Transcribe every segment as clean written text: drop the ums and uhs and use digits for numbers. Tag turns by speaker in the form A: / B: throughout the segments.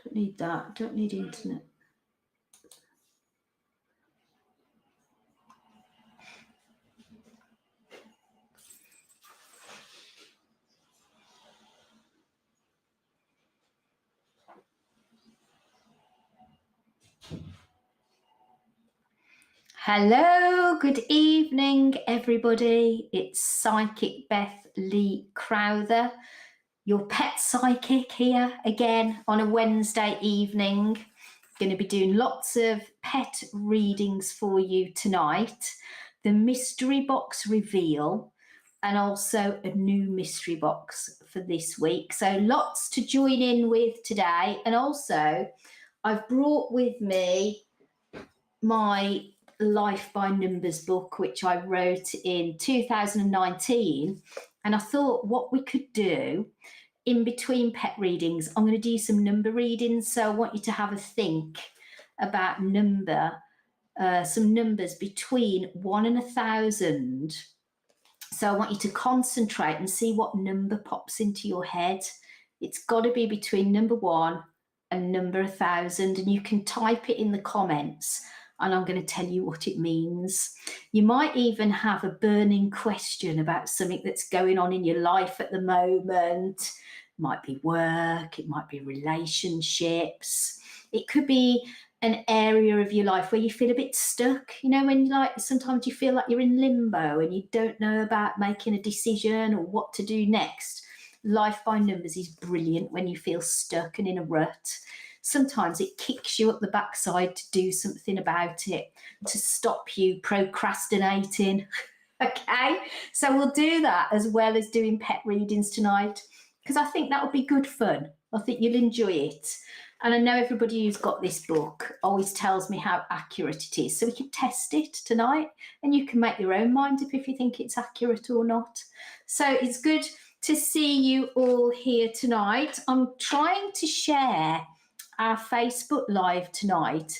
A: Don't need that. Don't need internet. Hello, good evening, everybody. It's Psychic Beth Lee-Crowther, your pet psychic here again on a Wednesday evening. Going to be doing lots of pet readings for you tonight. The mystery box reveal and also a new mystery box for this week. So lots to join in with today. And also I've brought with me my Life by Numbers book, which I wrote in 2019. And I thought what we could do in between pet readings, I'm going to do some number readings. So I want you to have a think about some numbers between 1 and 1,000. So I want you to concentrate and see what number pops into your head. It's got to be between number 1 and number 1,000, and you can type it in the comments and I'm going to tell you what it means. You might even have a burning question about something that's going on in your life at the moment. It might be work, it might be relationships. It could be an area of your life where you feel a bit stuck. You know, when sometimes you feel like you're in limbo and you don't know about making a decision or what to do next. Life by Numbers is brilliant when you feel stuck and in a rut. Sometimes it kicks you up the backside to do something about it, to stop you procrastinating. Okay, so we'll do that as well as doing pet readings tonight, because I think that will be good fun. I think you'll enjoy it. And I know everybody who's got this book always tells me how accurate it is. So we can test it tonight and you can make your own mind up if you think it's accurate or not. So it's good to see you all here tonight. I'm trying to share our Facebook Live tonight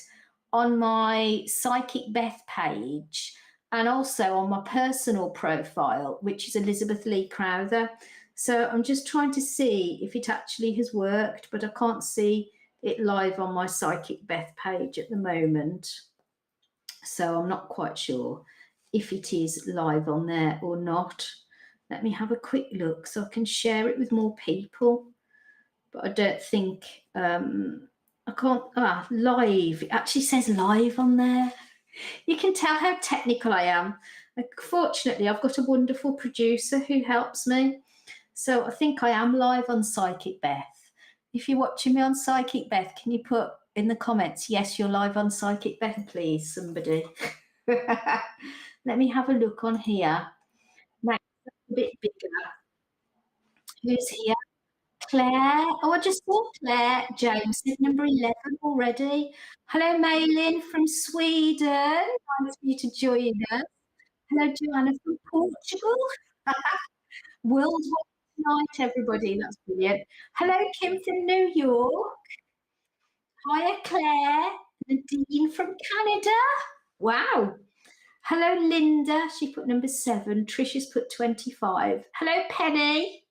A: on my Psychic Beth page and also on my personal profile, which is Elizabeth Lee-Crowther. So I'm just trying to see if it actually has worked, but I can't see it live on my Psychic Beth page at the moment. So I'm not quite sure if it is live on there or not. Let me have a quick look so I can share it with more people. But I don't think, I can't, live. It actually says live on there. You can tell how technical I am. Fortunately, I've got a wonderful producer who helps me. So I think I am live on Psychic Beth. If you're watching me on Psychic Beth, can you put in the comments, yes, you're live on Psychic Beth, please, somebody. Let me have a look on here. Make it a bit bigger. Who's here? Claire. Oh, I just saw Claire James is number 11 already. Hello, Maylin from Sweden. Nice for you to join us. Hello, Joanna from Portugal. Worldwide tonight, everybody. That's brilliant. Hello, Kim from New York. Hiya, Claire. Nadine from Canada. Wow. Hello, Linda. She put number 7. Trisha's put 25. Hello, Penny.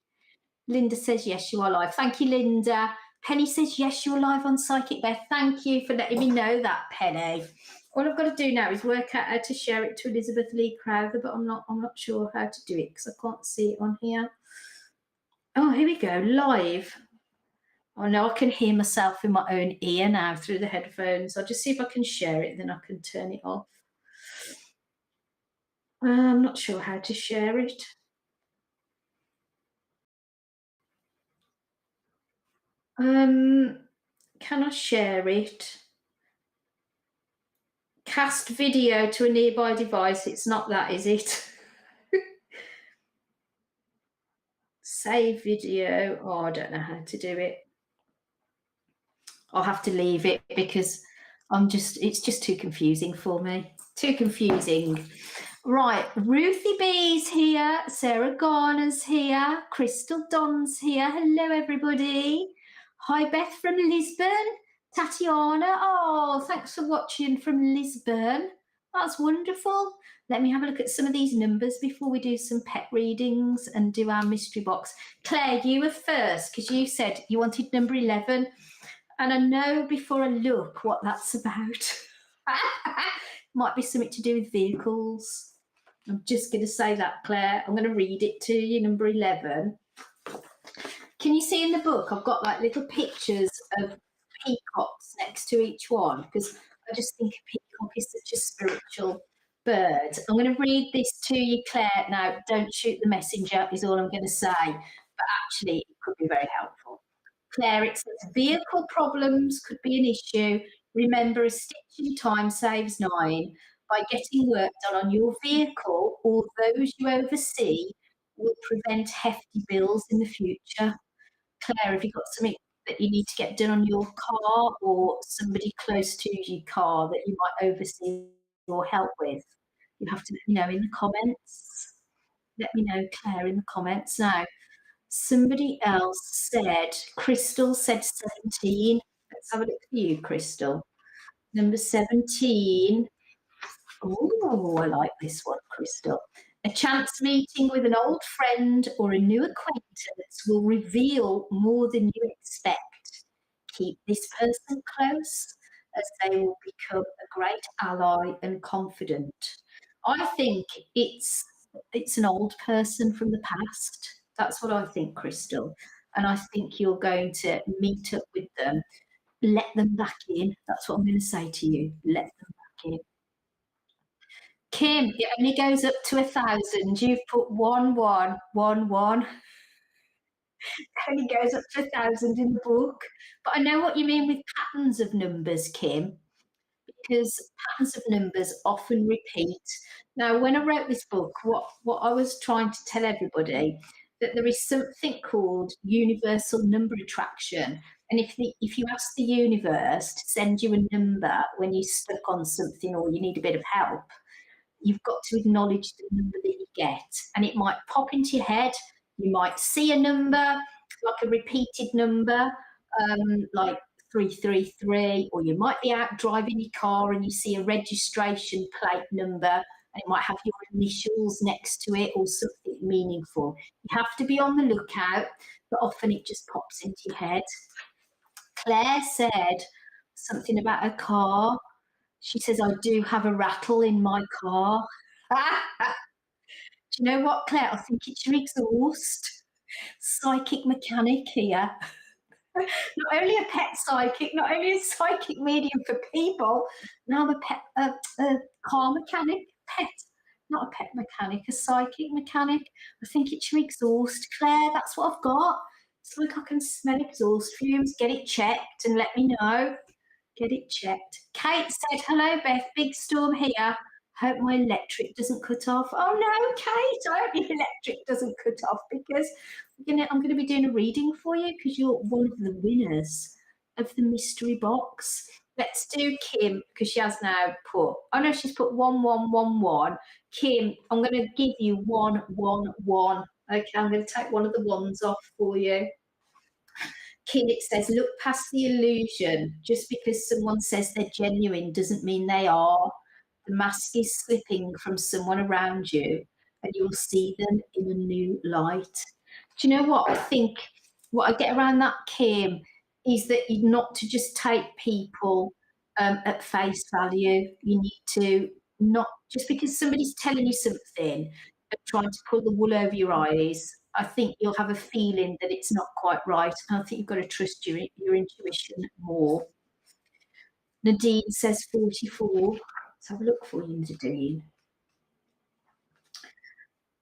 A: Linda says, yes, you are live. Thank you, Linda. Penny says, yes, you're live on Psychic Beth. Thank you for letting me know that, Penny. All I've got to do now is work out how to share it to Elizabeth Lee-Crowther, but I'm not sure how to do it because I can't see it on here. Oh, here we go, live. Oh, no, I can hear myself in my own ear now through the headphones. I'll just see if I can share it, then I can turn it off. I'm not sure how to share it. Can I share it? Cast video to a nearby device. It's not that, is it? Save video. Oh, I don't know how to do it. I'll have to leave it because it's just too confusing for me. Too confusing. Right, Ruthie B's here, Sarah Garner's here, Crystal Don's here. Hello, everybody. Hi, Beth from Lisbon. Tatiana, oh, thanks for watching from Lisbon. That's wonderful. Let me have a look at some of these numbers before we do some pet readings and do our mystery box. Claire, you were first because you said you wanted number 11. And I know before I look what that's about. Might be something to do with vehicles. I'm just going to say that, Claire. I'm going to read it to you, number 11. Can you see in the book I've got like little pictures of peacocks next to each one? Because I just think a peacock is such a spiritual bird. I'm going to read this to you, Claire. Now, don't shoot the messenger, is all I'm going to say. But actually, it could be very helpful. Claire, it says vehicle problems could be an issue. Remember, a stitch in time saves 9. By getting work done on your vehicle or those you oversee will prevent hefty bills in the future. Claire, have you got something that you need to get done on your car or somebody close to your car that you might oversee or help with? You have to let me know in the comments. Let me know, Claire, in the comments. Now, somebody else said, Crystal said 17. Let's have a look for you, Crystal. Number 17. Oh, I like this one, Crystal. A chance meeting with an old friend or a new acquaintance will reveal more than you expect. Keep this person close as they will become a great ally and confidant. I think it's an old person from the past. That's what I think, Crystal. And I think you're going to meet up with them. Let them back in. That's what I'm going to say to you. Let them back in. Kim, it only goes up to 1,000. You've put 1111. It only goes up to 1,000 in the book. But I know what you mean with patterns of numbers, Kim, because patterns of numbers often repeat. Now, when I wrote this book, what I was trying to tell everybody that there is something called universal number attraction. And if you ask the universe to send you a number when you're stuck on something or you need a bit of help, you've got to acknowledge the number that you get. And it might pop into your head. You might see a number, like a repeated number, like 333, or you might be out driving your car and you see a registration plate number and it might have your initials next to it or something meaningful. You have to be on the lookout, but often it just pops into your head. Claire said something about a car. She says, I do have a rattle in my car. Do you know what, Claire? I think it's your exhaust. Psychic mechanic here. Not only a pet psychic, not only a psychic medium for people, now a car mechanic, not a pet mechanic, a psychic mechanic. I think it's your exhaust, Claire. That's what I've got. It's like I can smell exhaust fumes. Get it checked and let me know. Get it checked. Kate said, hello, Beth. Big storm here. Hope my electric doesn't cut off. Oh, no, Kate. I hope your electric doesn't cut off because I'm going to be doing a reading for you because you're one of the winners of the mystery box. Let's do Kim because she has now put, oh, no, she's put 1111. Kim, I'm going to give you 111. Okay, I'm going to take one of the ones off for you. Kim, it says, look past the illusion. Just because someone says they're genuine doesn't mean they are. The mask is slipping from someone around you and you'll see them in a new light. Do you know what? I think what I get around that, Kim, is that you're not to just take people at face value. You need to not, just because somebody's telling you something and trying to pull the wool over your eyes, I think you'll have a feeling that it's not quite right. And I think you've got to trust your intuition more. Nadine says 44. Let's have a look for you, Nadine.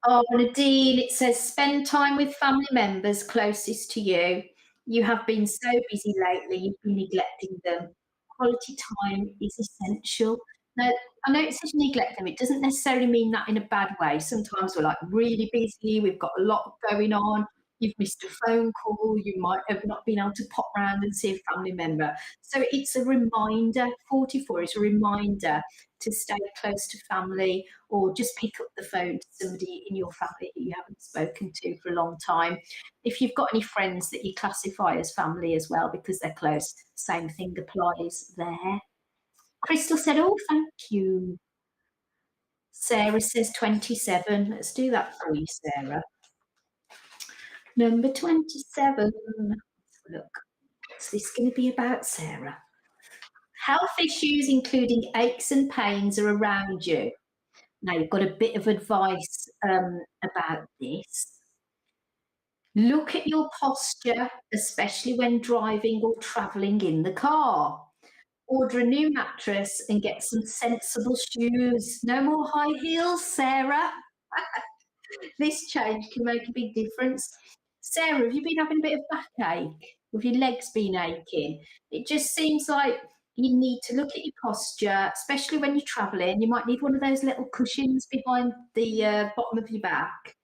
A: Oh, Nadine, it says spend time with family members closest to you. You have been so busy lately, you've been neglecting them. Quality time is essential. Now, I know it says neglect them. It doesn't necessarily mean that in a bad way. Sometimes we're like really busy. We've got a lot going on. You've missed a phone call. You might have not been able to pop round and see a family member. So it's a reminder. 44 is a reminder to stay close to family or just pick up the phone to somebody in your family that you haven't spoken to for a long time. If you've got any friends that you classify as family as well because they're close, same thing applies there. Crystal said, oh, thank you. Sarah says 27. Let's do that for you, Sarah. Number 27. Let's look. What's this going to be about, Sarah? Health issues, including aches and pains, are around you. Now, you've got a bit of advice about this. Look at your posture, especially when driving or travelling in the car. Order a new mattress and get some sensible shoes. No more high heels, Sarah. This change can make a big difference. Sarah, have you been having a bit of backache? Have your legs been aching? It just seems like you need to look at your posture, especially when you're travelling. You might need one of those little cushions behind the bottom of your back.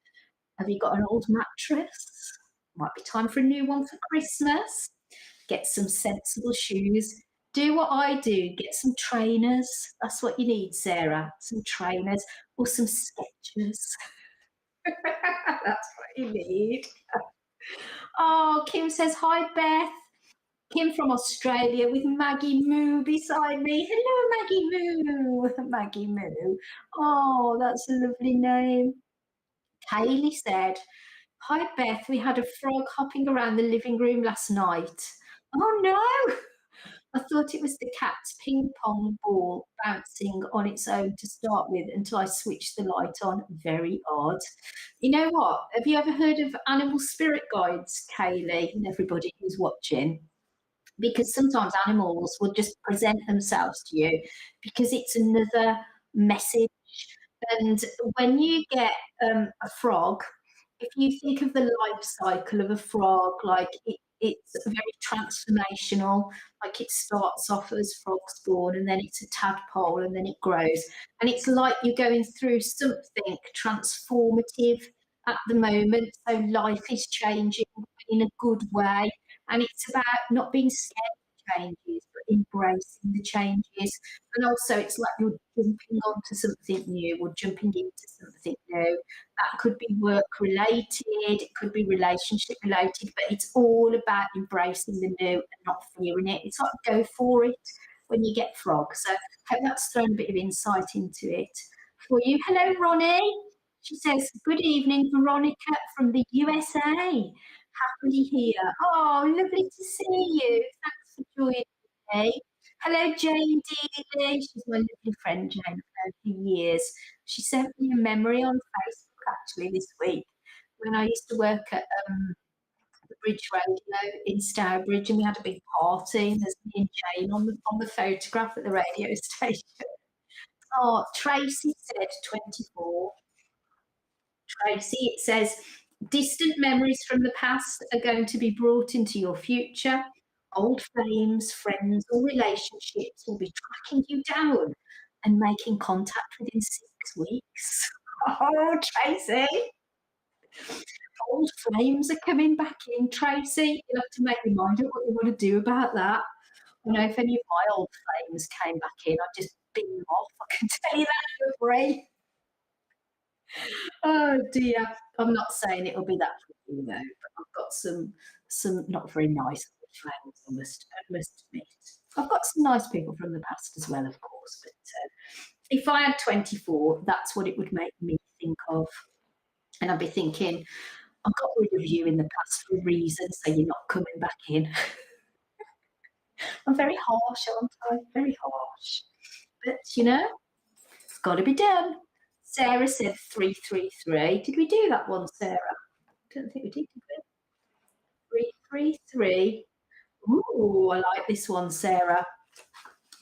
A: Have you got an old mattress? Might be time for a new one for Christmas. Get some sensible shoes. Do what I do, get some trainers. That's what you need, Sarah. Some trainers or some sketches. That's what you need. Oh, Kim says, hi, Beth. Kim from Australia with Maggie Moo beside me. Hello, Maggie Moo. Maggie Moo. Oh, that's a lovely name. Kaylee said, hi, Beth. We had a frog hopping around the living room last night. Oh, no. I thought it was the cat's ping pong ball bouncing on its own to start with until I switched the light on. Very odd. You know what? Have you ever heard of animal spirit guides, Kaylee, and everybody who's watching? Because sometimes animals will just present themselves to you because it's another message. And when you get a frog, if you think of the life cycle of a frog, like it's very transformational. Like it starts off as frog spawn, and then it's a tadpole, and then it grows. And it's like you're going through something transformative at the moment. So life is changing in a good way, and it's about not being scared of changes, but embracing the changes. And also, it's like you're jumping onto something new or jumping into something new. That could be work related, it could be relationship related, but it's all about embracing the new and not fearing it. It's like go for it when you get frogs. So I hope that's thrown a bit of insight into it for you. Hello, Ronnie. She says, good evening, Veronica from the USA. Happily here. Oh, lovely to see you. Thanks for joining me. Hello, Jane Dealey. She's my lovely friend, Jane, for years. She sent me a memory on Facebook actually this week when I used to work at the Bridge Radio in Stourbridge, and we had a big party. And there's me and Jane on the photograph at the radio station. Oh, Tracy said 24. Tracy, it says, distant memories from the past are going to be brought into your future. Old flames, friends, or relationships will be tracking you down and making contact within 6 weeks. Oh, Tracy. Old flames are coming back in, Tracy. You'll have to make your mind up what you want to do about that. I know if any of my old flames came back in, I'd just bin them off. I can tell you that for free. Oh dear. I'm not saying it'll be that for you though, but I've got some not very nice friends, I must admit. I've got some nice people from the past as well, of course, but if I had 24, that's what it would make me think of. And I'd be thinking, I got rid of you in the past for a reason, so you're not coming back in. I'm very harsh, aren't I? Very harsh. But you know, it's got to be done. Sarah said 333. Did we do that one, Sarah? I don't think we did we? 333. Ooh, I like this one, Sarah.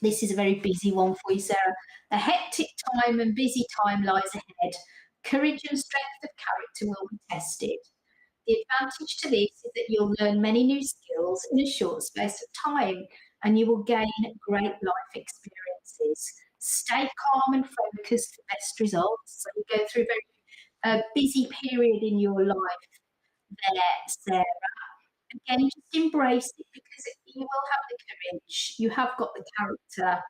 A: This is a very busy one for you, Sarah. A hectic time and busy time lies ahead. Courage and strength of character will be tested. The advantage to this is that you'll learn many new skills in a short space of time, and you will gain great life experiences. Stay calm and focused for best results. So you go through a very busy period in your life there, Sarah. Again, just embrace it because you will have the courage, you have got the character,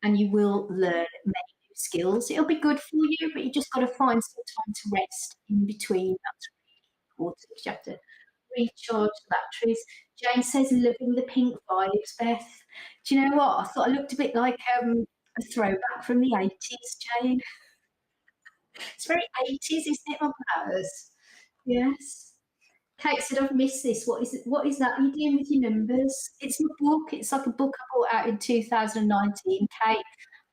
A: and you will learn many new skills. It'll be good for you, but you just got to find some time to rest in between. That's really important. You have to recharge the batteries. Jane says, loving the pink vibes, Beth. Do you know what? I thought I looked a bit like a throwback from the 80s, Jane. It's very 80s, isn't it, on flowers? Yes. Kate said, I've missed this. What is it? What is that? Are you doing with your numbers? It's my book. It's like a book I bought out in 2019. Kate,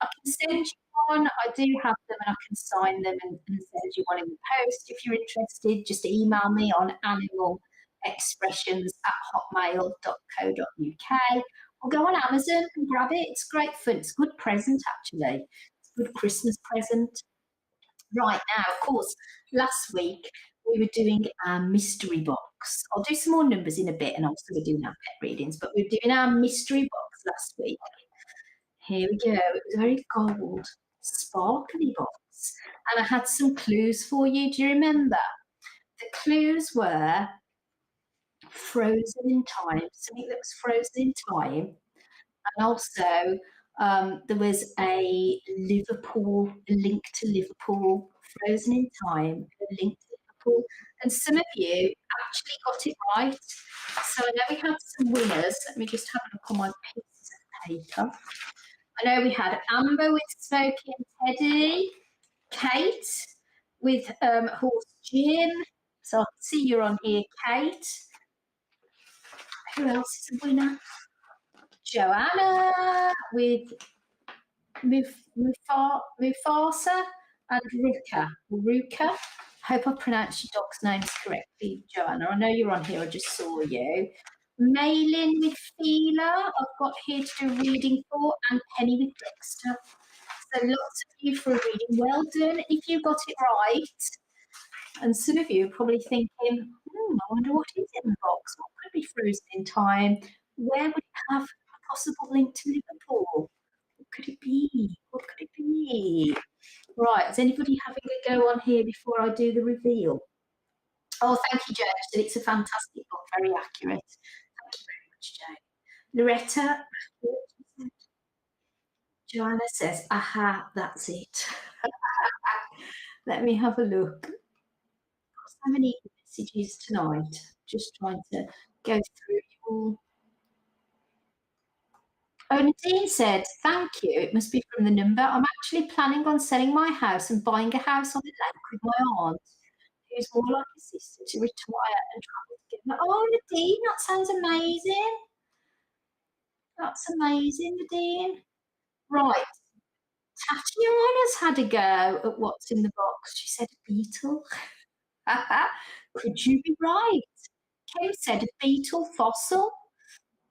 A: I can send you one. I do have them and I can sign them and send you one in the post. If you're interested, just email me on animalexpressions@hotmail.co.uk or go on Amazon and grab it. It's great fun. It's a good present, actually. It's a good Christmas present. Right now, of course, last week we were doing our mystery box. I'll do some more numbers in a bit and also we're doing our pet readings, but we were doing our mystery box last week. Here we go. It was a very gold, sparkly box. And I had some clues for you. Do you remember? The clues were frozen in time, something that was frozen in time, and also there was a Liverpool, a link to Liverpool, frozen in time, a link to Liverpool. And some of you actually got it right. So I know we had some winners. Let me just have a look on my pieces of paper. I know we had Amber with Smokey and Teddy, Kate with Horse Jim. So I can see you're on here, Kate. Who else is a winner? Joanna with Mufasa and Ruka. Hope I pronounced your dog's names correctly, Joanna. I know you're on here. I just saw you. Maylin with Fila, I've got here to do reading for, and Penny with Dexter. So lots of you for a reading. Well done. If you got it right, and some of you are probably thinking, I wonder what is in the box. What could be frozen in time? Where would it have a possible link to Liverpool? What could it be? What could it be? Right, is anybody having a go on here before I do the reveal? Oh, thank you, Joe. So it's a fantastic book, very accurate. Thank you very much, Joe. Loretta, Joanna says, aha, that's it. Let me have a look. Got so many messages tonight. Just trying to go through your. Oh, Nadine said, thank you. It must be from the number. I'm actually planning on selling my house and buying a house on the lake with my aunt, who's more like a sister, to retire and travel together. Oh, Nadine, that sounds amazing. That's amazing, Nadine. Right. Tatiana's had a go at what's in the box. She said a beetle. Could you be right? Kim said a beetle fossil.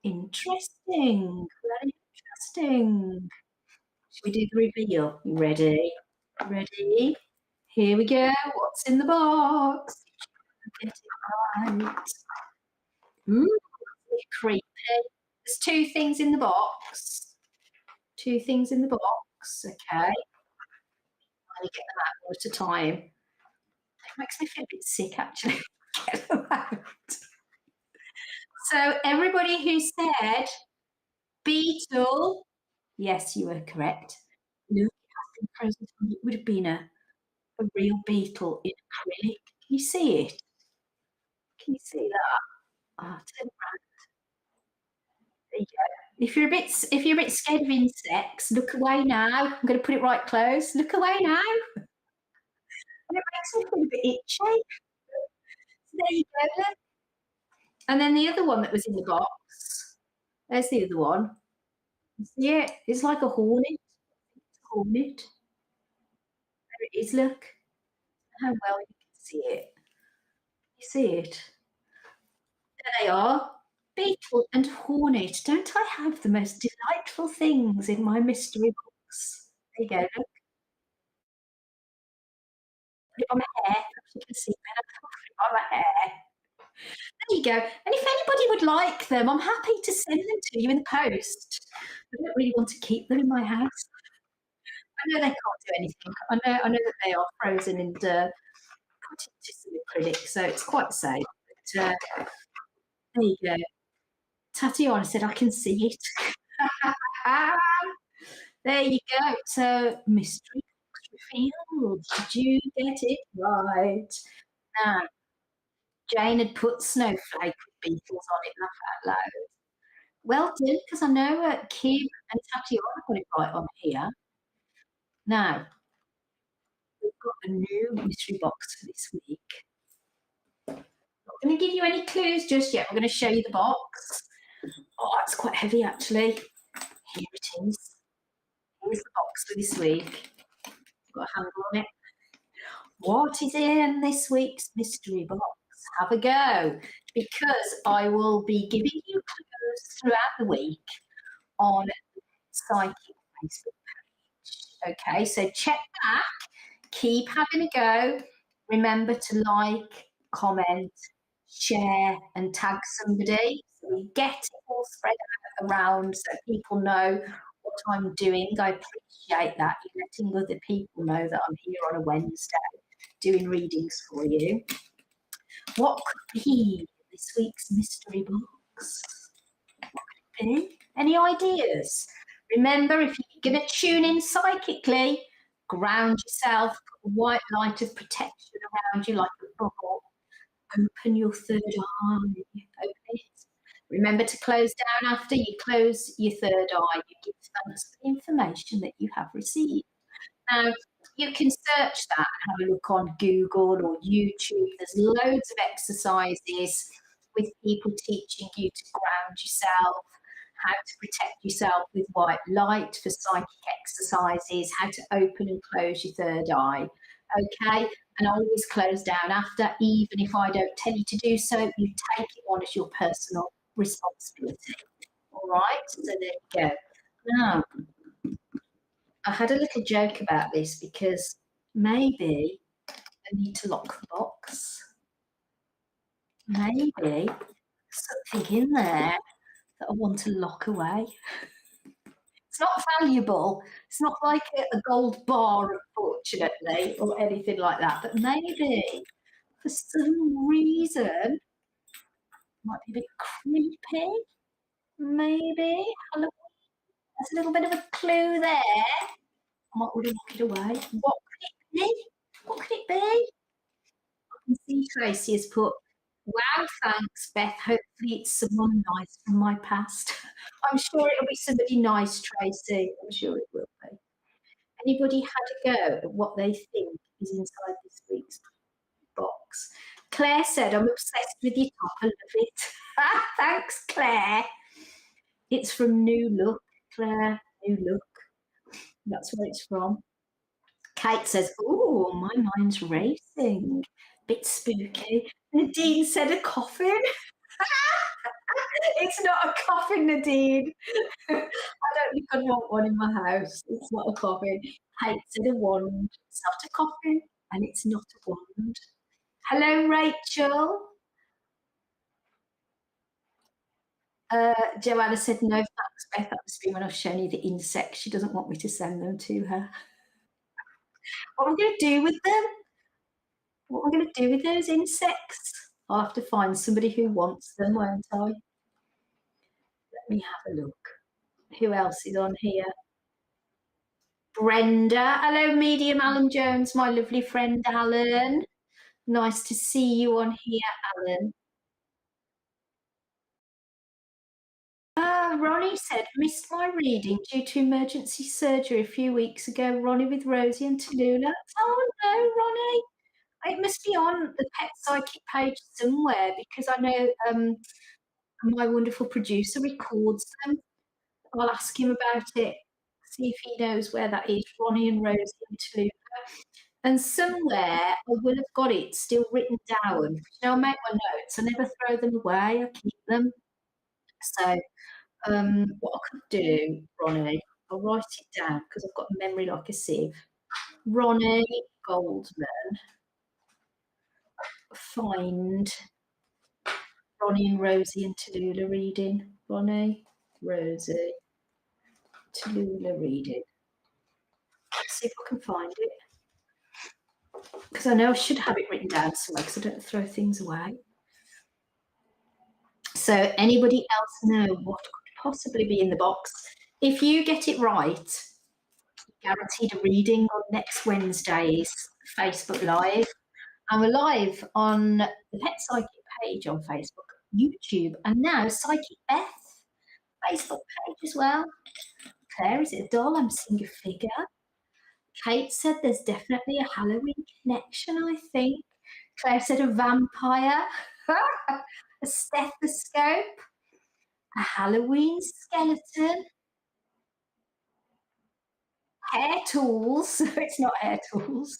A: Interesting. Very interesting. Should we do the reveal? You ready? Ready? Here we go. What's in the box? Get it right. Ooh, creepy. There's two things in the box. Two things in the box. Okay. I'll get them out one at a time. It makes me feel a bit sick, actually. Get them out. So everybody who said beetle, yes, you were correct. Look, it has been frozen. It would have been a real beetle in acrylic. Can you see it? Can you see that? Oh, turn around. There you go. If you're a bit scared of insects, look away now. I'm going to put it right close. Look away now. And it makes me feel a bit itchy. So there you go. Look. And then the other one that was in the box. There's the other one. You see it? It's like a hornet. It's a hornet. There it is. Look how well you can see it. You see it? There they are. Beetle and hornet. Don't I have the most delightful things in my mystery box? There you go. Look. Put it on my hair. You can see better. Put it on my hair. There you go. And if anybody would like them, I'm happy to send them to you in the post. I don't really want to keep them in my house. I know they can't do anything. I know that they are frozen and put into some acrylic, so it's quite safe. But there you go. Tatiana said, I can see it. There you go. So mystery box revealed. Did you get it right? Now, Jane had put snowflake with beetles on it, laugh out loud. Well done, because I know Kim and Tatiana got it right on here. Now, we've got a new mystery box for this week. going to give you any clues just yet. I'm going to show you the box. Oh, it's quite heavy actually. Here it is. Here's the box for this week. Got a handle on it. What is in this week's mystery box? Have a go, because I will be giving you clues throughout the week on Psychic Facebook page. Okay, so check back, keep having a go. Remember to like, comment, share, and tag somebody so we get it all spread out around so people know what I'm doing. I appreciate that. You're letting other people know that I'm here on a Wednesday doing readings for you. What could be this week's mystery box? What could it be? Any ideas? Remember, if you're going to tune in psychically, ground yourself, put a white light of protection around you like a bubble. Open your third eye. Open it. Remember to close down after you close your third eye. You give thanks for the information that you have received. Now, you can search that and have a look on Google or YouTube. There's loads of exercises with people teaching you to ground yourself, how to protect yourself with white light for psychic exercises, how to open and close your third eye. Okay, and always close down after, even if I don't tell you to do so, you take it on as your personal responsibility. All right, so there you go. Now, I had a little joke about this because maybe I need to lock the box. Maybe something in there that I want to lock away. It's not valuable. It's not like a gold bar, unfortunately, or anything like that. But maybe for some reason, it might be a bit creepy. Maybe. There's a little bit of a clue there. I might want to lock it away. What could it be? What could it be? I can see Tracy has put, wow, thanks, Beth. Hopefully it's someone nice from my past. I'm sure it'll be somebody nice, Tracy. I'm sure it will be. Anybody had a go at what they think is inside this week's box? Claire said, I'm obsessed with your top. I love it. Thanks, Claire. It's from New Look, Claire. New Look. That's where it's from. Kate says, oh, my mind's racing. Bit spooky. Nadine said a coffin. It's not a coffin, Nadine. I don't think I'd want one in my house. It's not a coffin. Kate said a wand. It's not a coffin, and it's not a wand. Hello, Rachel. Joanna said, no, thanks, Beth. That must be when I've shown you the insects. She doesn't want me to send them to her. What am I going to do with them? What am I going to do with those insects? I'll have to find somebody who wants them, won't I? Let me have a look. Who else is on here? Brenda. Hello, Medium Alan Jones, my lovely friend Alan. Nice to see you on here, Alan. Ronnie said, missed my reading due to emergency surgery a few weeks ago. Ronnie with Rosie and Tallulah. Oh no, Ronnie. It must be on the Pet Psychic page somewhere because I know my wonderful producer records them. I'll ask him about it, see if he knows where that is, Ronnie and Rosie and Tallulah. And somewhere I will have got it still written down. I'll make my notes. I never throw them away. I keep them. So what I could do, Ronnie, I'll write it down because I've got a memory like a sieve. Ronnie Goldman, find Ronnie and Rosie and Tallulah reading. Ronnie, Rosie, Tallulah reading. Let's see if I can find it. Because I know I should have it written down somewhere because I don't throw things away. So anybody else know what could possibly be in the box? If you get it right, guaranteed a reading on next Wednesday's Facebook Live. And we're live on the Pet Psychic page on Facebook, YouTube, and now Psychic Beth Facebook page as well. Claire, is it a doll? I'm seeing a figure. Kate said there's definitely a Halloween connection, I think. Claire said a vampire. A stethoscope, a Halloween skeleton, hair tools. It's not hair tools.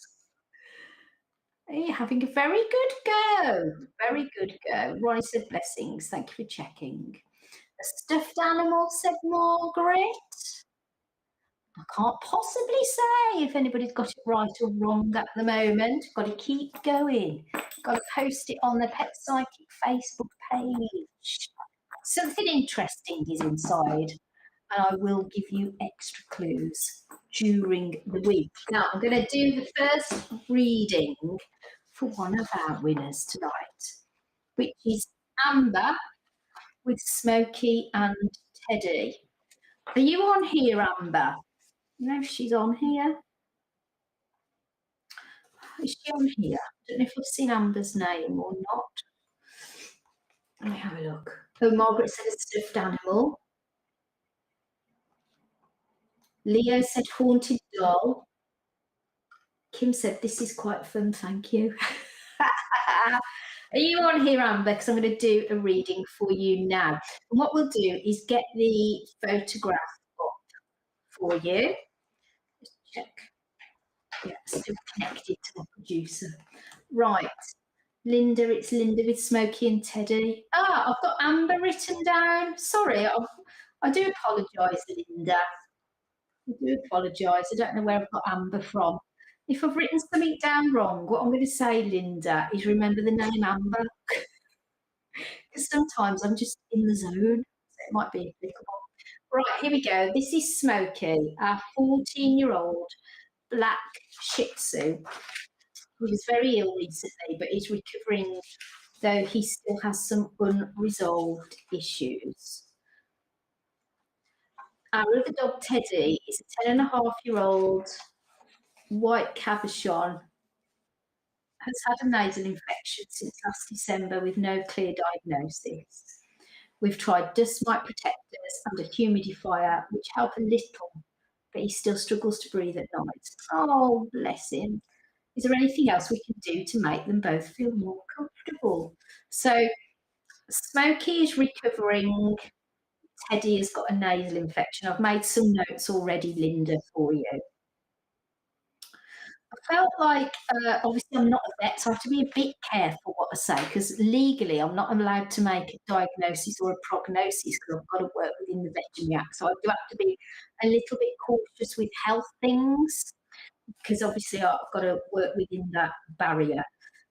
A: You're having a very good go. Very good go. Ronnie said blessings. Thank you for checking. A stuffed animal, said Margaret. I can't possibly say if anybody's got it right or wrong at the moment. Got to keep going. Got to post it on the Pet Psychic Facebook page. Something interesting is inside, and I will give you extra clues during the week. Now, I'm going to do the first reading for one of our winners tonight, which is Amber with Smokey and Teddy. Are you on here, Amber? No, she's on here. Is she on here? I don't know if I've seen Amber's name or not. Let me have a look. Oh, Margaret said a stuffed animal. Leo said haunted doll. Kim said this is quite fun, thank you. Are you on here, Amber? Because I'm going to do a reading for you now. And what we'll do is get the photograph up for you. Just check. Yeah, still connected to my producer. Right. Linda, it's Linda with Smokey and Teddy. Ah, I've got Amber written down. Sorry, I do apologise, Linda. I do apologise. I don't know where I've got Amber from. If I've written something down wrong, what I'm going to say, Linda, is remember the name Amber. Because sometimes I'm just in the zone, so it might be applicable. Right, here we go. This is Smokey, our 14-year-old black Shih Tzu. He was very ill recently, but he's recovering, though he still has some unresolved issues. Our other dog, Teddy, is a 10-and-a-half-year-old white cabochon, has had a nasal infection since last December with no clear diagnosis. We've tried dust mite protectors and a humidifier, which help a little, but he still struggles to breathe at night. Oh, bless him. Is there anything else we can do to make them both feel more comfortable? So Smokey is recovering. Teddy has got a nasal infection. I've made some notes already, Linda, for you. I felt like, obviously, I'm not a vet, so I have to be a bit careful what I say because legally I'm not allowed to make a diagnosis or a prognosis because I've got to work within the Veterinary Act. So I do have to be a little bit cautious with health things because obviously I've got to work within that barrier,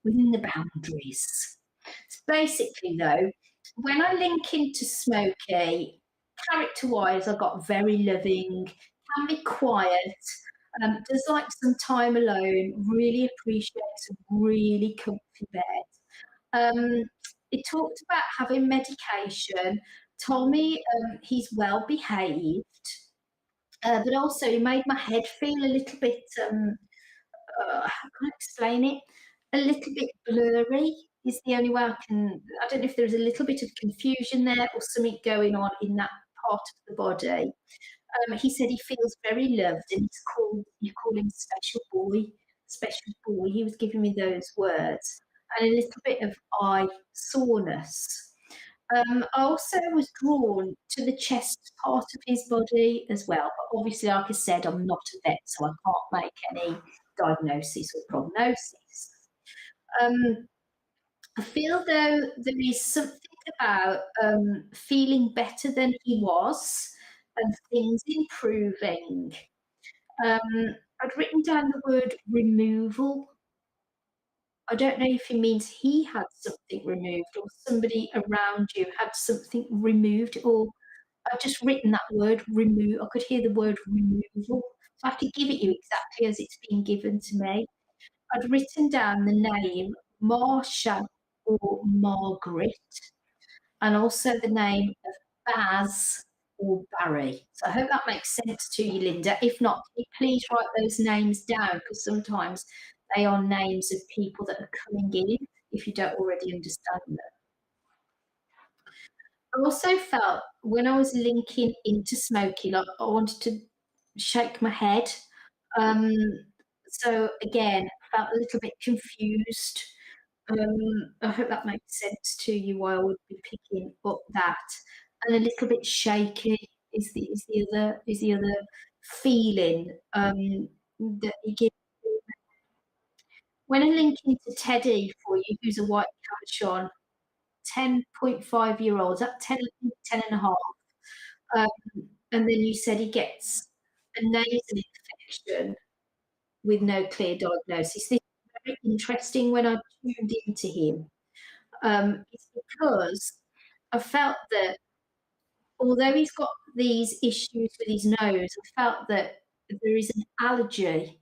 A: within the boundaries. So basically, though, when I link into Smokey, character-wise, I got very loving, can be quiet, does like some time alone, really appreciates a really comfy bed. It talked about having medication, told me he's well behaved, but also he made my head feel a little bit, how can I explain it? A little bit blurry is the only way I can. I don't know if there's a little bit of confusion there or something going on in that part of the body. He said he feels very loved and you call him special boy, special boy. He was giving me those words and a little bit of eye soreness. I also was drawn to the chest part of his body as well. But obviously, like I said, I'm not a vet, so I can't make any diagnosis or prognosis. I feel though there is something about feeling better than he was and things improving. I'd written down the word removal. I don't know if he means he had something removed or somebody around you had something removed, or I've just written that word remove. I could hear the word removal. So I have to give it you exactly as it's been given to me. I'd written down the name Marsha or Margaret, and also the name of Baz or Barry. So I hope that makes sense to you, Linda. If not, can you please write those names down because sometimes they are names of people that are coming in if you don't already understand them. I also felt when I was linking into Smokey, like I wanted to shake my head. Um, so again, I felt a little bit confused. I hope that makes sense to you why I would be picking up that. And a little bit shaky is the other feeling that you get when I link into Teddy for you, who's a white cabochon, 10.5-year-old, is that 10, 10 and a half. And then you said he gets a nasal infection with no clear diagnosis. This is very interesting when I tuned into him. It's because I felt that although he's got these issues with his nose, I felt that there is an allergy,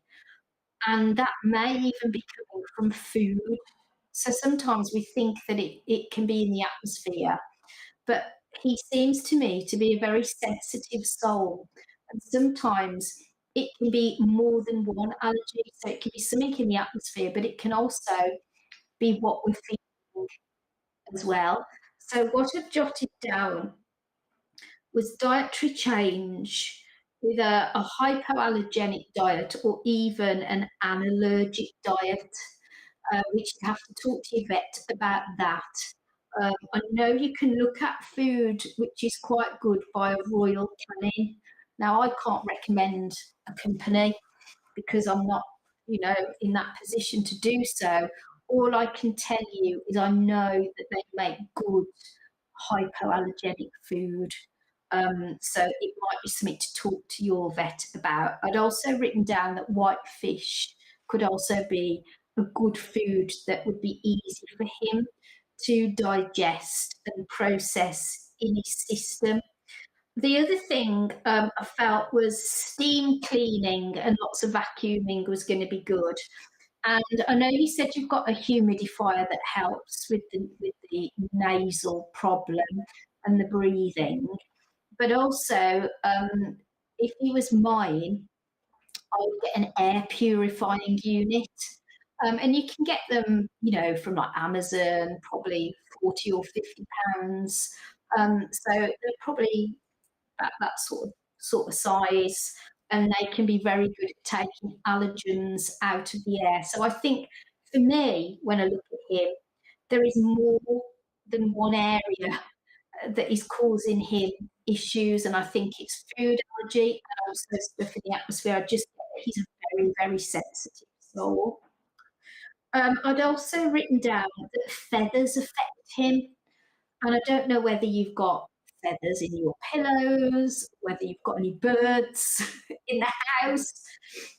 A: and that may even be coming from food. So sometimes we think that it can be in the atmosphere, but he seems to me to be a very sensitive soul. And sometimes it can be more than one allergy. So it can be something in the atmosphere, but it can also be what we're feeling as well. So what I've jotted down was dietary change with a hypoallergenic diet or even an analergic diet, which you have to talk to your vet about that. I know you can look at food which is quite good via Royal Canin. Now, I can't recommend a company because I'm not, in that position to do so. All I can tell you is I know that they make good hypoallergenic food. So it might be something to talk to your vet about. I'd also written down that white fish could also be a good food that would be easy for him to digest and process in his system. The other thing I felt was steam cleaning and lots of vacuuming was going to be good. And I know you said you've got a humidifier that helps with the nasal problem and the breathing, but also if he was mine, I would get an air purifying unit. And you can get them, from like Amazon, probably 40 or £50. So they're probably that sort of size, and they can be very good at taking allergens out of the air. So I think for me, when I look at him, there is more than one area that is causing him issues, and I think it's food allergy and also stuff in the atmosphere. I just think that he's a very, very sensitive soul. I'd also written down that feathers affect him, and I don't know whether you've got feathers in your pillows, whether you've got any birds in the house.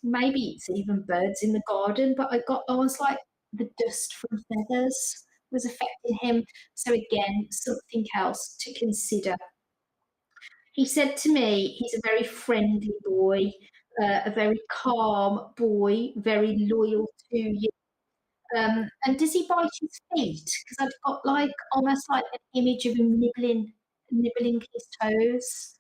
A: Maybe it's even birds in the garden, but I was like, the dust from feathers was affecting him. So again, something else to consider. He said to me, he's a very friendly boy, a very calm boy, very loyal to you. And does he bite his feet? Because I've got like almost like an image of him nibbling his toes.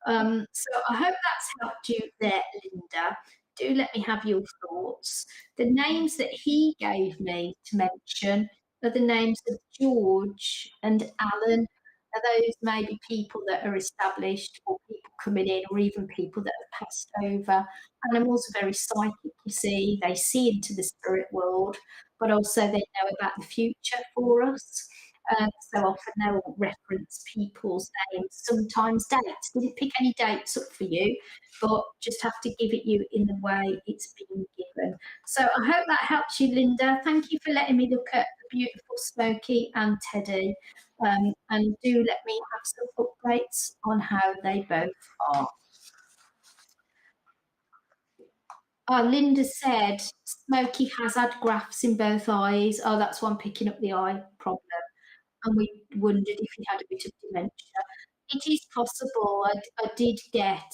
A: So I hope that's helped you there, Linda. Do let me have your thoughts. The names that he gave me to mention are the names of George and Alan. Are those maybe people that are established or people coming in or even people that have passed over? Animals are very psychic, you see. They see into the spirit world, but also they know about the future for us. So often they will reference people's names, sometimes dates. Didn't pick any dates up for you, but just have to give it you in the way it's been given. So I hope that helps you, Linda. Thank you for letting me look at the beautiful Smokey and Teddy. And do let me have some updates on how they both are. Linda said Smokey has had grafts in both eyes. Oh, that's why I'm picking up the eye problem. And we wondered if he had a bit of dementia. It is possible. I did get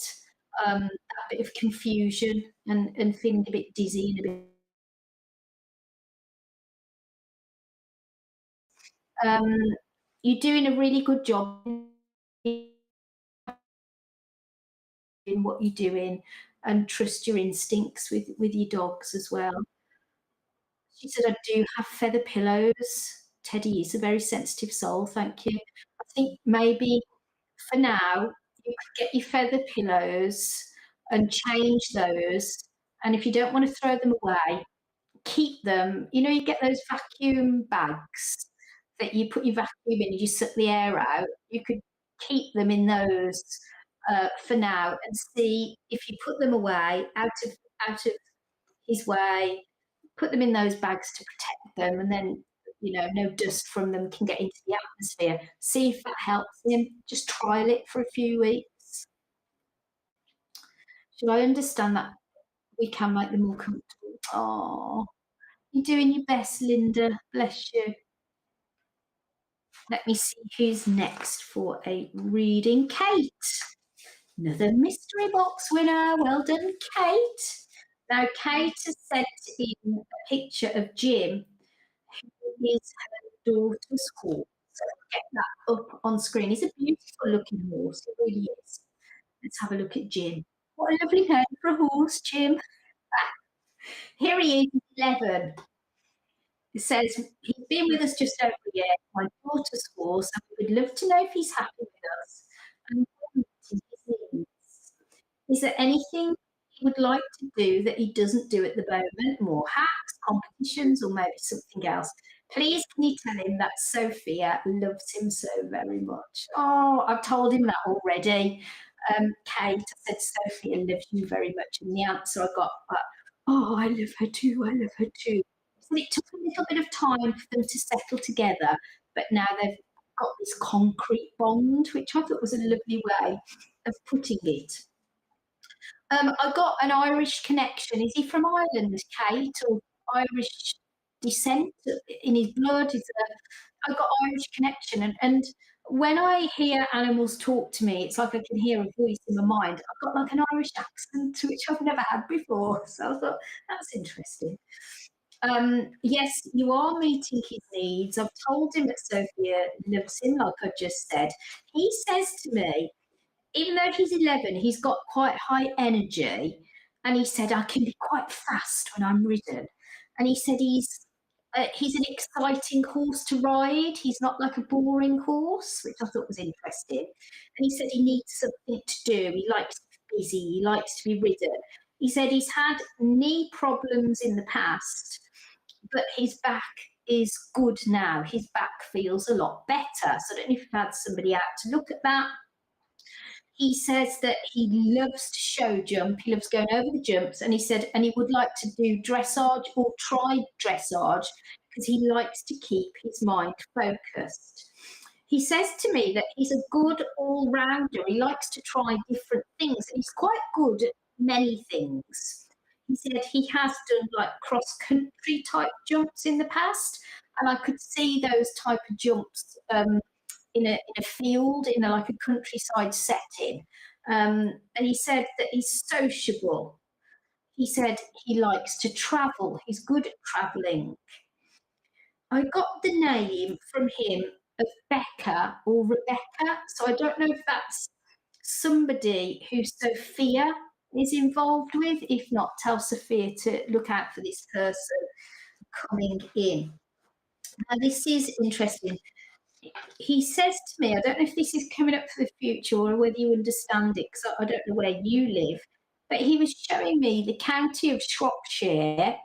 A: that bit of confusion and feeling a bit dizzy and a bit. You're doing a really good job in what you're doing, and trust your instincts with your dogs as well. She said, I do have feather pillows. Teddy is a very sensitive soul, thank you. I think maybe for now, you could get your feather pillows and change those. And if you don't want to throw them away, keep them. You know, you get those vacuum bags that you put your vacuum in and you suck the air out. You could keep them in those for now and see if you put them away out of his way. Put them in those bags to protect them, and then no dust from them can get into the atmosphere. See if that helps him. Just trial it for a few weeks. So I understand that we can make them more comfortable. Oh, you're doing your best, Linda. Bless you. Let me see who's next for a reading. Kate, another mystery box winner. Well done, Kate. Now, Kate has sent in a picture of Jim, who is her daughter's horse. So get that up on screen. He's a beautiful looking horse. He really is. Let's have a look at Jim. What a lovely name for a horse, Jim. Here he is, 11. It says, he's been with us just over a year, my daughter's horse, and we would love to know if he's happy with us and what his needs. Is there anything he would like to do that he doesn't do at the moment? More hacks, competitions, or maybe something else? Please can you tell him that Sophia loves him so very much? Oh, I've told him that already. Kate, I said Sophia loves you very much, and the answer I got, oh, I love her too, I love her too. So it took a little bit of time for them to settle together, but now they've got this concrete bond, which I thought was a lovely way of putting it. I got an Irish connection. Is he from Ireland, Kate, or Irish descent in his blood? I got Irish connection, and when I hear animals talk to me, it's like I can hear a voice in my mind. I've got like an Irish accent, which I've never had before. So I thought that's interesting. Yes, you are meeting his needs. I've told him that Sophia loves him, like I just said. He says to me, even though he's 11, he's got quite high energy. And he said, I can be quite fast when I'm ridden. And he said he's an exciting horse to ride. He's not like a boring horse, which I thought was interesting. And he said he needs something to do. He likes to be busy. He likes to be ridden. He said he's had knee problems in the past, but his back is good now. His back feels a lot better. So I don't know if you've had somebody out to look at that. He says that he loves to show jump. He loves going over the jumps. And he said, and he would like to do dressage or try dressage because he likes to keep his mind focused. He says to me that he's a good all-rounder. He likes to try different things. And he's quite good at many things. He said he has done like cross-country type jumps in the past. And I could see those type of jumps in a field, in like a countryside setting. And he said that he's sociable. He said he likes to travel. He's good at traveling. I got the name from him of Becca or Rebecca. So I don't know if that's somebody who Sophia is involved with. If not, tell Sophia to look out for this person coming in. Now, this is interesting. He says to me, I don't know if this is coming up for the future or whether you understand it, because I don't know where you live, but he was showing me the county of Shropshire,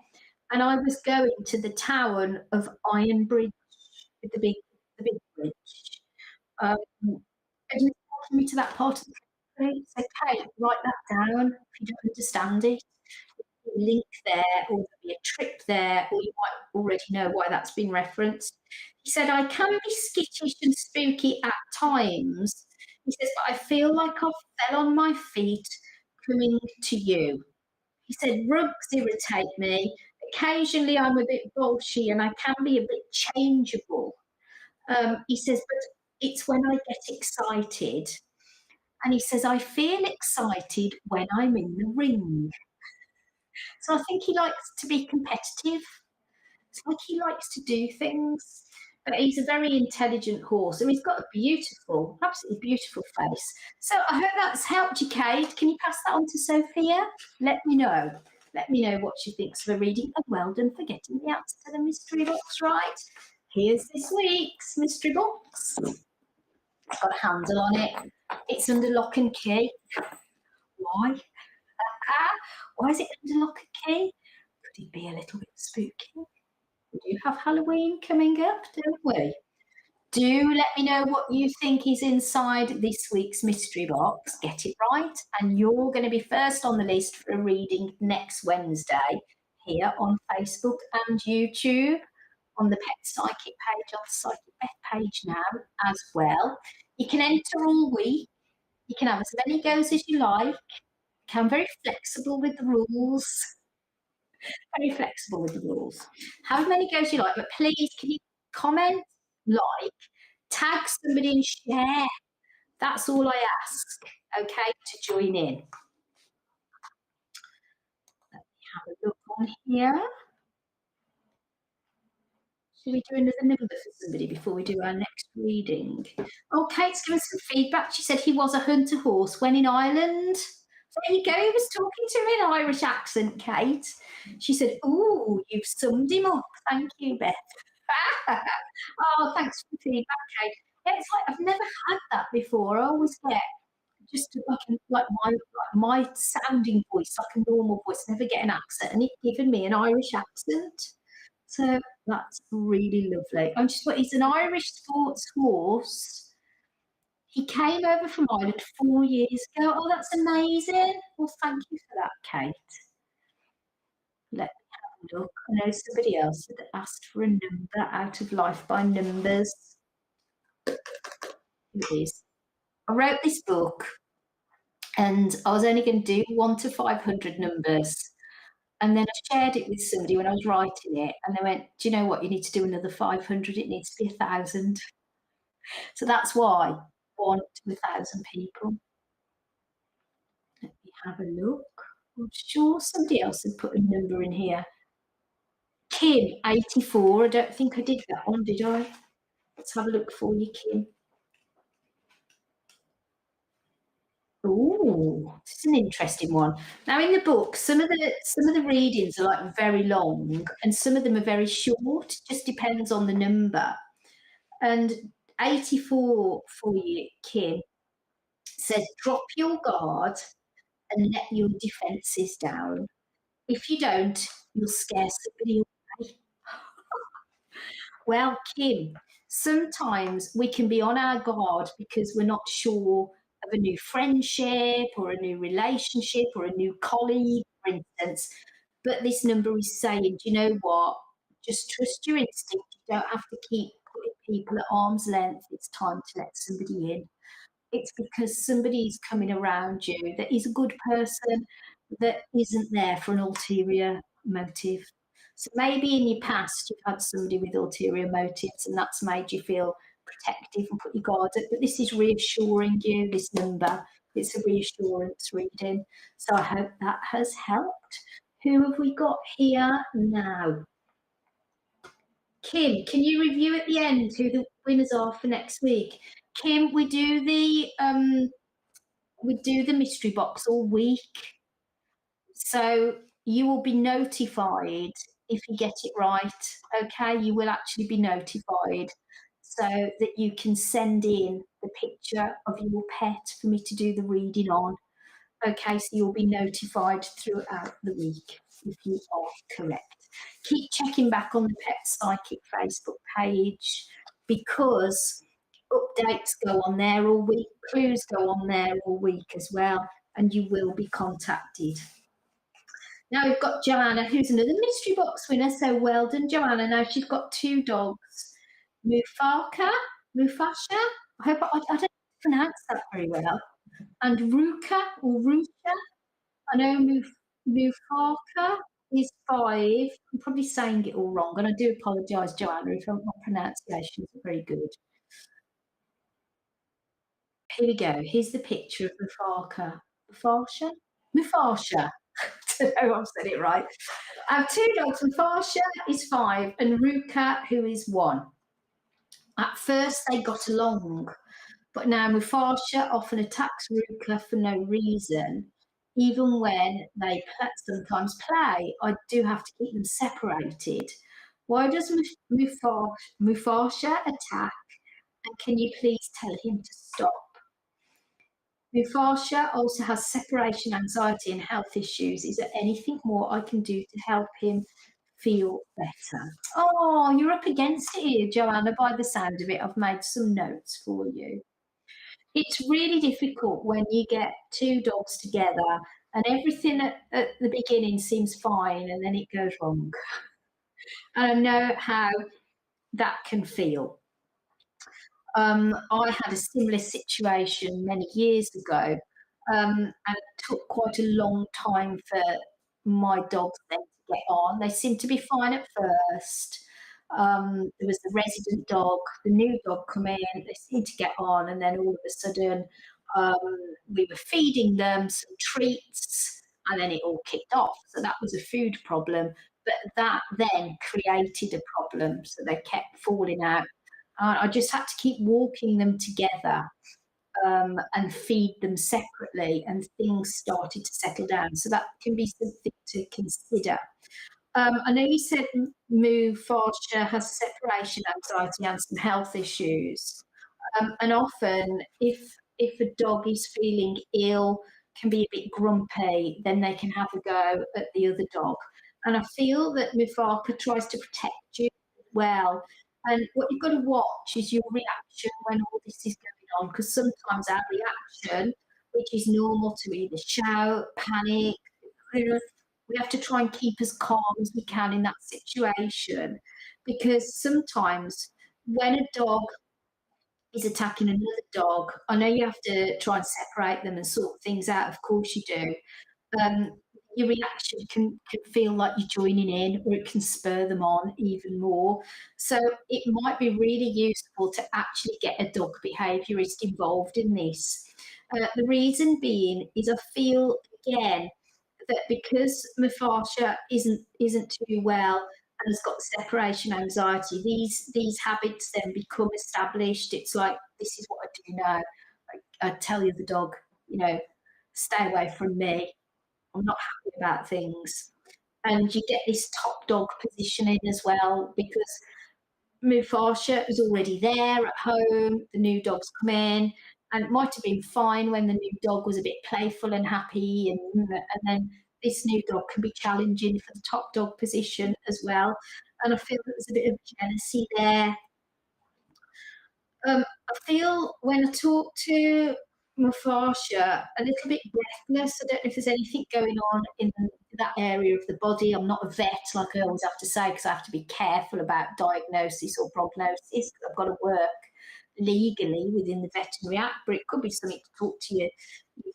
A: and I was going to the town of Ironbridge, with the big bridge. And he was taking me to that part of the country. He said, Kate, write that down if you don't understand it. There'll be a link there, or there'll be a trip there, or you might already know why that's been referenced. He said, I can be skittish and spooky at times. He says, but I feel like I fell on my feet coming to you. He said, rugs irritate me. Occasionally I'm a bit bolshy and I can be a bit changeable. He says, but it's when I get excited. And he says, I feel excited when I'm in the ring. So I think he likes to be competitive. It's like he likes to do things. But he's a very intelligent horse, and he's got a beautiful, absolutely beautiful face. So I hope that's helped you, Kate. Can you pass that on to Sophia? Let me know. Let me know what she thinks of the reading. And well done for getting the answer to the mystery box right. Here's this week's mystery box. It's got a handle on it. It's under lock and key. Why? Why is it under lock and key? Could it be a little bit spooky? We do have Halloween coming up, don't we? Do let me know what you think is inside this week's mystery box. Get it right, and you're going to be first on the list for a reading next Wednesday here on Facebook and YouTube, on the Pet Psychic page, on the Psychic Beth page now as well. You can enter all week. You can have as many goes as you like. I'm very flexible with the rules. Very flexible with the rules. Have as many goes as you like, but please, can you comment, like, tag somebody and share? That's all I ask, okay, to join in. Let me have a look on here. Should we do another number for somebody before we do our next reading? Oh, Kate's given some feedback. She said he was a hunter horse when in Ireland. There you go. He was talking to her in an Irish accent, Kate. She said, "Ooh, you've summed him up. Thank you, Beth." Oh, thanks for the feedback, Kate. Yeah, it's like I've never had that before. I always get just like my sounding voice, like a normal voice, never get an accent, and it's given me an Irish accent. So that's really lovely. He's an Irish sports horse. He came over from Ireland 4 years ago. Oh, that's amazing. Well, thank you for that, Kate. Let me have a look. I know somebody else had asked for a number out of Life by Numbers. Here it is. I wrote this book and I was only going to do 1 to 500 numbers. And then I shared it with somebody when I was writing it, and they went, "Do you know what? You need to do another 500. It needs to be 1,000." So that's why 1 to 1,000 people. Let me have a look. I'm sure somebody else had put a number in here. Kim, 84. I don't think I did that one, did I? Let's have a look for you, Kim. Oh, this is an interesting one. Now, in the book, some of the readings are like very long, and some of them are very short. It just depends on the number. And 84 for you, Kim, says, "Drop your guard and let your defences down. If you don't, you'll scare somebody away." Well, Kim, sometimes we can be on our guard because we're not sure of a new friendship or a new relationship or a new colleague, for instance. But this number is saying, "Do you know what? Just trust your instinct. You don't have to keep putting people at arm's length. It's time to let somebody in." It's because somebody's coming around you that is a good person, that isn't there for an ulterior motive. So maybe in your past you've had somebody with ulterior motives and that's made you feel protective and put your guard up. But this is reassuring you, this number. It's a reassurance reading. So I hope that has helped. Who have we got here now? Kim, can you review at the end who the winners are for next week? Kim, we do the mystery box all week. So you will be notified if you get it right. Okay, you will actually be notified so that you can send in the picture of your pet for me to do the reading on. Okay, so you'll be notified throughout the week if you are correct. Keep checking back on the Pet Psychic Facebook page because updates go on there all week, clues go on there all week as well, and you will be contacted. Now we've got Joanna, who's another mystery box winner, so well done, Joanna. Now she's got 2 dogs, Mufasa, I hope I don't pronounce that very well, and Ruka or Ruka. I know Mufasa is 5. I'm probably saying it all wrong, and I do apologise, Joanna, if my pronunciations are very good. Here we go. Here's the picture of Mufasa. Mufasa. I don't know if I've said it right. I have 2 dogs. Mufasa is 5 and Ruka, who is 1. At first, they got along, but now Mufasa often attacks Ruka for no reason. Even when they sometimes play, I do have to keep them separated. Why does Mufasa attack? And can you please tell him to stop? Mufasha also has separation anxiety and health issues. Is there anything more I can do to help him feel better? Oh, you're up against it here, Joanna, by the sound of it. I've made some notes for you. It's really difficult when you get two dogs together and everything at the beginning seems fine and then it goes wrong. And I know how that can feel. I had a similar situation many years ago, and it took quite a long time for my dogs then to get on. They seemed to be fine at first. There was the resident dog, the new dog come in, they seemed to get on, and then all of a sudden, um, we were feeding them some treats, and then it all kicked off. So that was a food problem, but that then created a problem. So they kept falling out. I just had to keep walking them together, and feed them separately, and things started to settle down. So that can be something to consider. I know you said Moo Farsha has separation anxiety and some health issues. And often, if a dog is feeling ill, can be a bit grumpy, then they can have a go at the other dog. And I feel that Mufaka tries to protect you as well. And what you've got to watch is your reaction when all this is going on, because sometimes our reaction, which is normal to either shout, panic, we have to try and keep as calm as we can in that situation, because sometimes when a dog is attacking another dog, I know you have to try and separate them and sort things out, of course you do. Um, your reaction can feel like you're joining in, or it can spur them on even more. So it might be really useful to actually get a dog behaviourist involved in this. The reason being is I feel again that because Mufasha isn't too well and has got separation anxiety, these habits then become established. It's like, this is what I do now. I tell you the dog, you know, stay away from me. I'm not happy about things. And you get this top dog positioning as well, because Mufasha is already there at home, the new dog's come in, and it might have been fine when the new dog was a bit playful and happy, and then this new dog can be challenging for the top dog position as well. And I feel that there's a bit of jealousy there. I feel when I talk to Mufasha, a little bit breathless. I don't know if there's anything going on in that area of the body. I'm not a vet, like I always have to say, because I have to be careful about diagnosis or prognosis, because I've got to work legally within the Veterinary Act, but it could be something to talk to your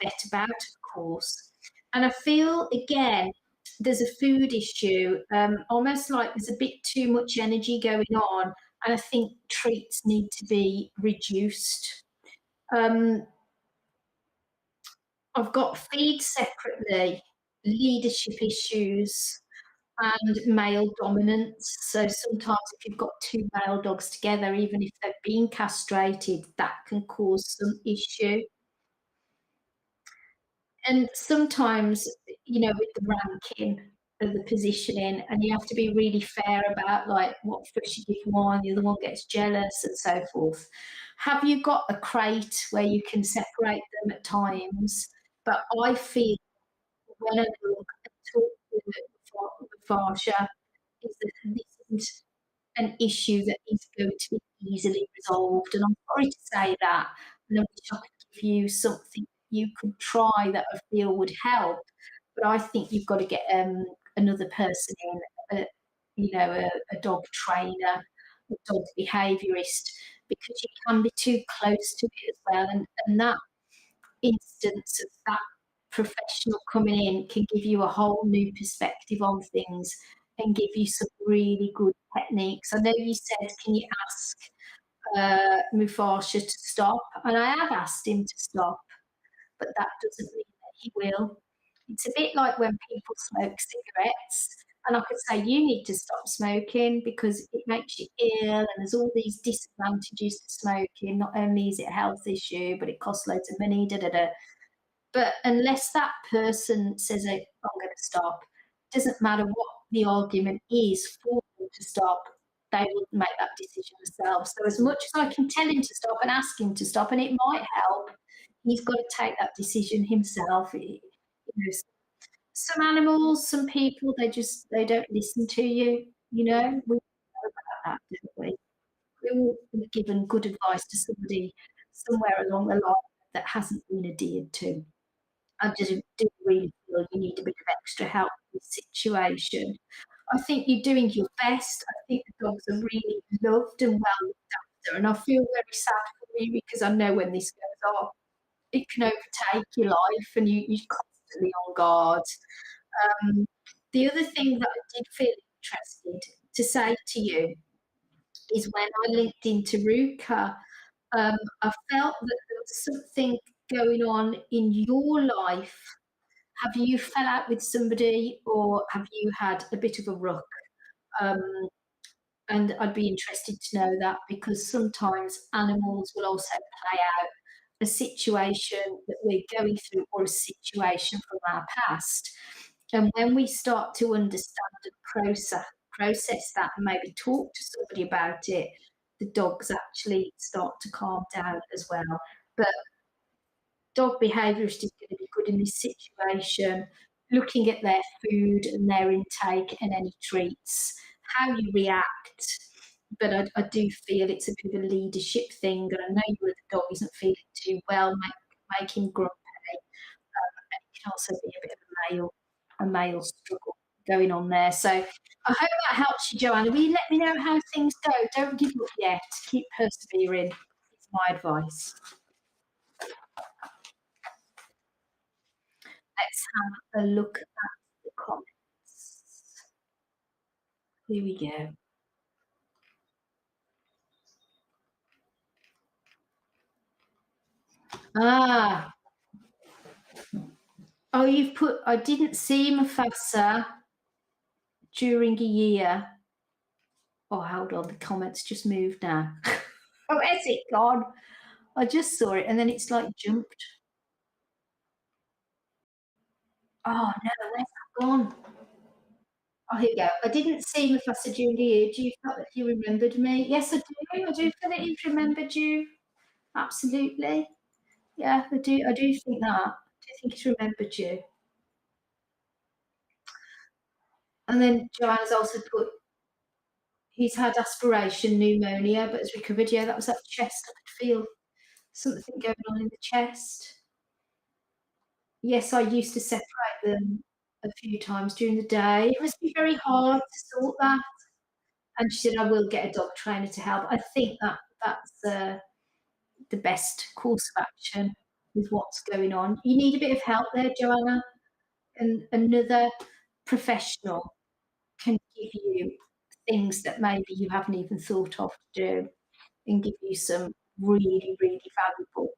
A: vet about, of course. And I feel, again, there's a food issue, almost like there's a bit too much energy going on, and I think treats need to be reduced. Um, I've got feed separately, leadership issues, and male dominance. So sometimes if you've got two male dogs together, even if they've been castrated, that can cause some issue. And sometimes, with the ranking of the positioning, and you have to be really fair about like what fish you give one, the other one gets jealous, and so forth. Have you got a crate where you can separate them at times? But I feel when I look and talk to Farsha, is that this isn't an issue that is going to be easily resolved. And I'm sorry to say that, and I wish I could give you something you could try that I feel would help. But I think you've got to get another person in, a dog trainer, a dog behaviourist, because you can be too close to it as well. And that instance of that professional coming in can give you a whole new perspective on things and give you some really good techniques. I know you said, can you ask Mufasha to stop? And I have asked him to stop, but that doesn't mean that he will. It's a bit like when people smoke cigarettes, and I could say, you need to stop smoking because it makes you ill, and there's all these disadvantages to smoking. Not only is it a health issue, but it costs loads of money, da da da. But unless that person says, I'm going to stop, it doesn't matter what the argument is for them to stop, they will make that decision themselves. So as much as I can tell him to stop and ask him to stop, and it might help, he's got to take that decision himself. You know, some animals, some people, they don't listen to you. You know, we know about that, don't we? We all been given good advice to somebody somewhere along the line that hasn't been adhered to. I just do really feel you need a bit of extra help in this situation. I think you're doing your best. I think the dogs are really loved and well looked after, and I feel very sad for you because I know when this goes on, it can overtake your life and you're constantly on guard. Um, the other thing that I did feel interested to say to you is when I linked into Ruka, I felt that there was something going on in your life. Have you fell out with somebody or have you had a bit of a ruck? Um, and I'd be interested to know that because sometimes animals will also play out a situation that we're going through or a situation from our past. And when we start to understand and process that and maybe talk to somebody about it, the dogs actually start to calm down as well. But dog behaviourist is going to be good in this situation, looking at their food and their intake and any treats, how you react. But I do feel it's a bit of a leadership thing, and I know you the dog isn't feeling too well, make him grumpy, and it can also be a bit of a male struggle going on there. So I hope that helps you, Joanna. Will you let me know how things go? Don't give up yet. Keep persevering. It's my advice. Let's have a look at the comments. Here we go. Ah, oh, you've put, I didn't see Mufasa during a year. Oh, hold on, the comments just moved now. Oh, where's it gone? I just saw it and then it's like jumped. Oh no, where's that gone? Oh, here we go. I didn't see Mufasa during a year. Do you feel that you remembered me? Yes, I do. I do feel that you've remembered you. Absolutely. Yeah, I do. I do think that. I do think he's remembered you. And then Joanne's also put, he's had aspiration pneumonia, but has recovered. Yeah, that was that chest. I could feel something going on in the chest. Yes, I used to separate them a few times during the day. It must be very hard to sort that. And she said, I will get a dog trainer to help. I think that's the best course of action with what's going on. You need a bit of help there, Joanna, and another professional can give you things that maybe you haven't even thought of to do and give you some really, really valuable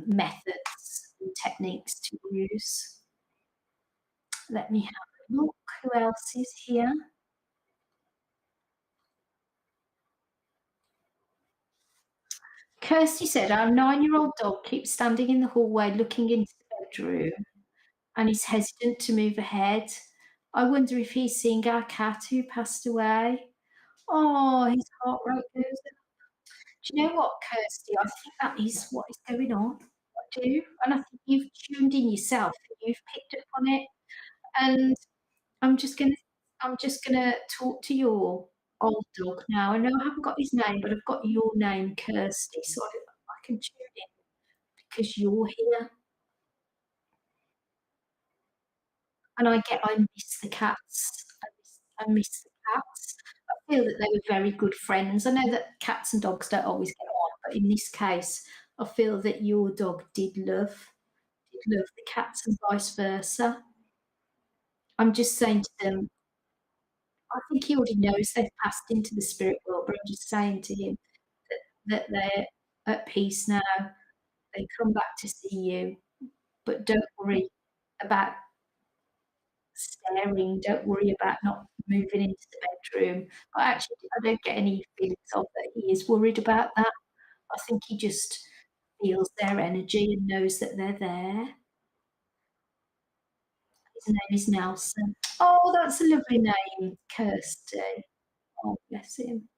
A: methods and techniques to use. Let me have a look. Who else is here? Kirsty said, our 9-year-old dog keeps standing in the hallway looking into the bedroom and is hesitant to move ahead. I wonder if he's seeing our cat who passed away. Oh, his heart rate goes up. Do you know what, Kirsty? I think that is what is going on. I do. And I think you've tuned in yourself and you've picked up on it. And I'm just gonna talk to your old dog now. I know I haven't got his name, but I've got your name, Kirsty, so I can tune in because you're here. And I miss the cats. I miss the cats. I feel that they were very good friends. I know that cats and dogs don't always get on, but in this case, I feel that your dog did love the cats and vice versa. I'm just saying to them, I think he already knows they've passed into the spirit world, but I'm just saying to him that they're at peace now. They come back to see you, but don't worry about staring. Don't worry about not moving into the bedroom. I don't get any feelings of that he is worried about that. I think he just feels their energy and knows that they're there. His name is Nelson. Oh, that's a lovely name, Kirsty. Oh, bless him.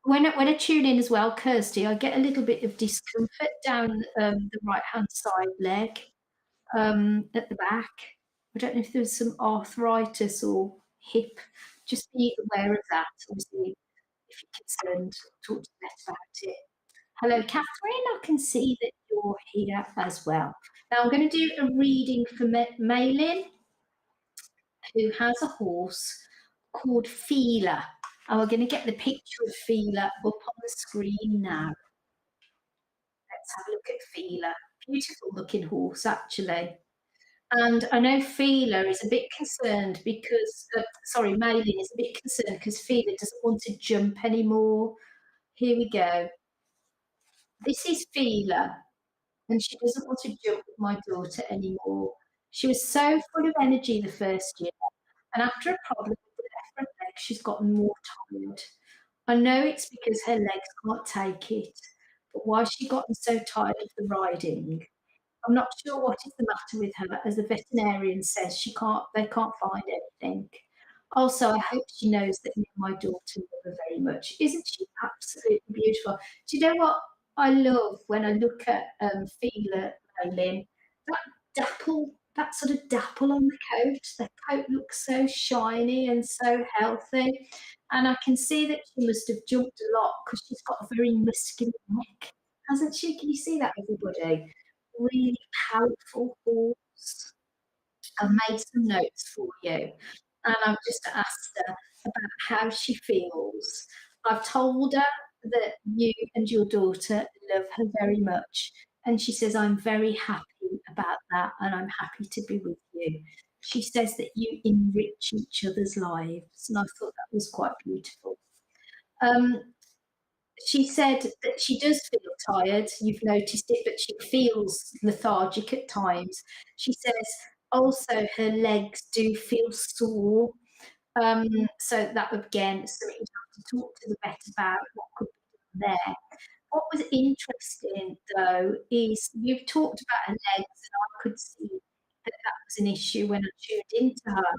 A: when I tune in as well, Kirsty, I get a little bit of discomfort down the right hand side leg, at the back. I don't know if there's some arthritis or hip. Just be aware of that. Obviously, if you're concerned, talk to Beth about it. Hello, Catherine. I can see that you're here as well. Now I'm going to do a reading for Maylin, who has a horse called Feeler. And we're going to get the picture of Feeler up on the screen now. Let's have a look at Feeler. Beautiful looking horse, actually. And I know Feeler is a bit concerned because, sorry, Maylin is a bit concerned because Feeler doesn't want to jump anymore. Here we go. This is Feeler, and she doesn't want to jump with my daughter anymore. She was so full of energy the first year, and after a problem with the left front leg, she's gotten more tired. I know it's because her legs can't take it, but why has she gotten so tired of the riding? I'm not sure what is the matter with her, as the veterinarian says they can't find anything. Also, I hope she knows that me and my daughter love her very much. Isn't she absolutely beautiful? Do you know what I love when I look at Fila Lynn? That that sort of dapple on the coat. The coat looks so shiny and so healthy. And I can see that she must have jumped a lot because she's got a very muscular neck, hasn't she? Can you see that, everybody? Really powerful horse. I've made some notes for you, and I've just asked her about how she feels. I've told her that you and your daughter love her very much, and she says, I'm very happy about that, and I'm happy to be with you. She says that you enrich each other's lives, and I thought that was quite beautiful. Um, she said that she does feel tired. You've noticed it, but she feels lethargic at times. She says also her legs do feel sore. So that again is something you have to talk to the vet about what could be done there. What was interesting though is you've talked about her legs, and I could see that that was an issue when I tuned into her.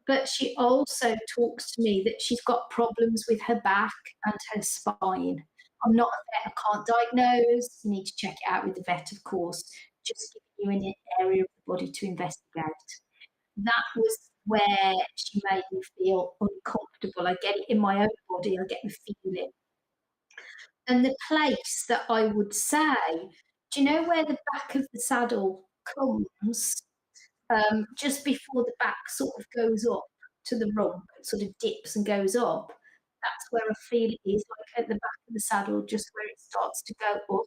A: But she also talks to me that she's got problems with her back and her spine. I'm not a vet, I can't diagnose. You need to check it out with the vet, of course. Just giving you an area of the body to investigate. That was where she made me feel uncomfortable. I get it in my own body, I get the feeling. And the place that I would say, do you know where the back of the saddle comes? Just before the back sort of goes up to the rump, it sort of dips and goes up. That's where I feel it is, like at the back of the saddle, just where it starts to go up.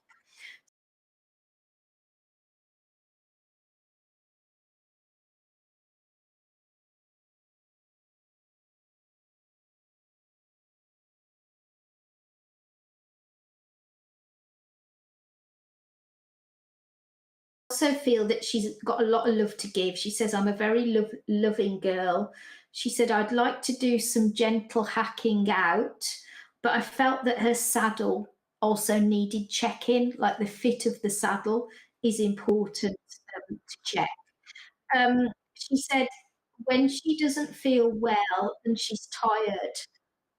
A: I also feel that she's got a lot of love to give. She says, I'm a very loving girl. She said, I'd like to do some gentle hacking out, but I felt that her saddle also needed checking, like the fit of the saddle is important to check. She said when she doesn't feel well and she's tired,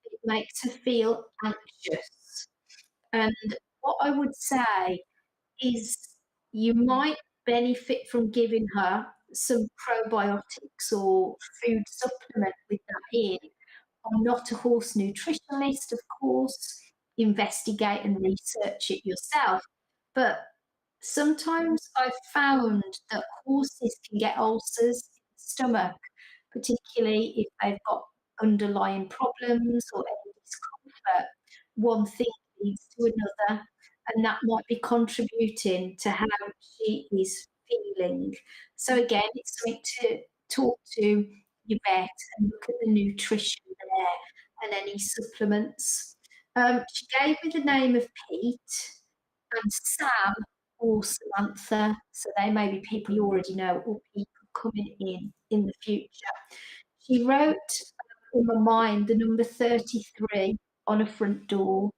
A: it makes her feel anxious. And what I would say is you might benefit from giving her some probiotics or food supplement with that in. I'm not a horse nutritionist, of course. Investigate and research it yourself. But sometimes I've found that horses can get ulcers in the stomach, particularly if they've got underlying problems or any discomfort. One thing leads to another, and that might be contributing to how she is feeling. So again, it's something to talk to your vet and look at the nutrition there and any supplements. She gave me the name of Pete and Sam or Samantha, so they may be people you already know or people coming in the future. She wrote in my mind the number 33 on a front door.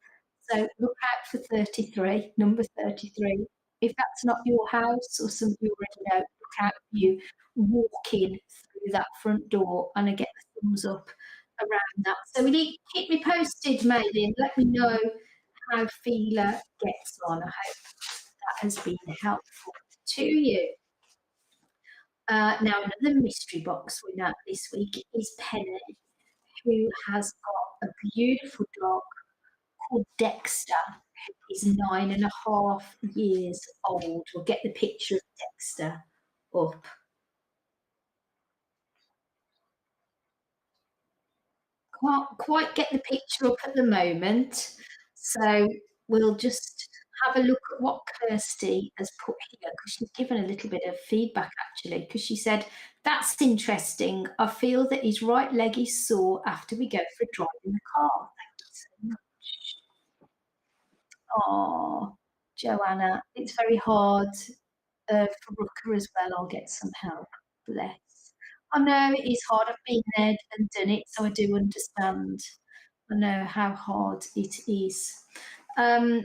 A: So look out for 33, number 33. If that's not your house or something you already know, look out for you walking through that front door, and I get the thumbs up. around that. So we need keep me posted, maybe, and let me know how Feeler gets on. I hope that has been helpful to you. Now, another mystery box winner this week is Penny, who has got a beautiful dog called Dexter, who is 9.5 years old. We'll get the picture of Dexter up. Can't quite get the picture up at the moment, so we'll just have a look at what Kirsty has put here, because she's given a little bit of feedback actually, because she said, "That's interesting. I feel that his right leg is sore after we go for a drive in the car." Thank you so much. Oh, Joanna, it's very hard for Rooker as well. I'll get some help. Bless. I know it is hard. I've been there and done it, so I do understand. I know how hard it is. Um,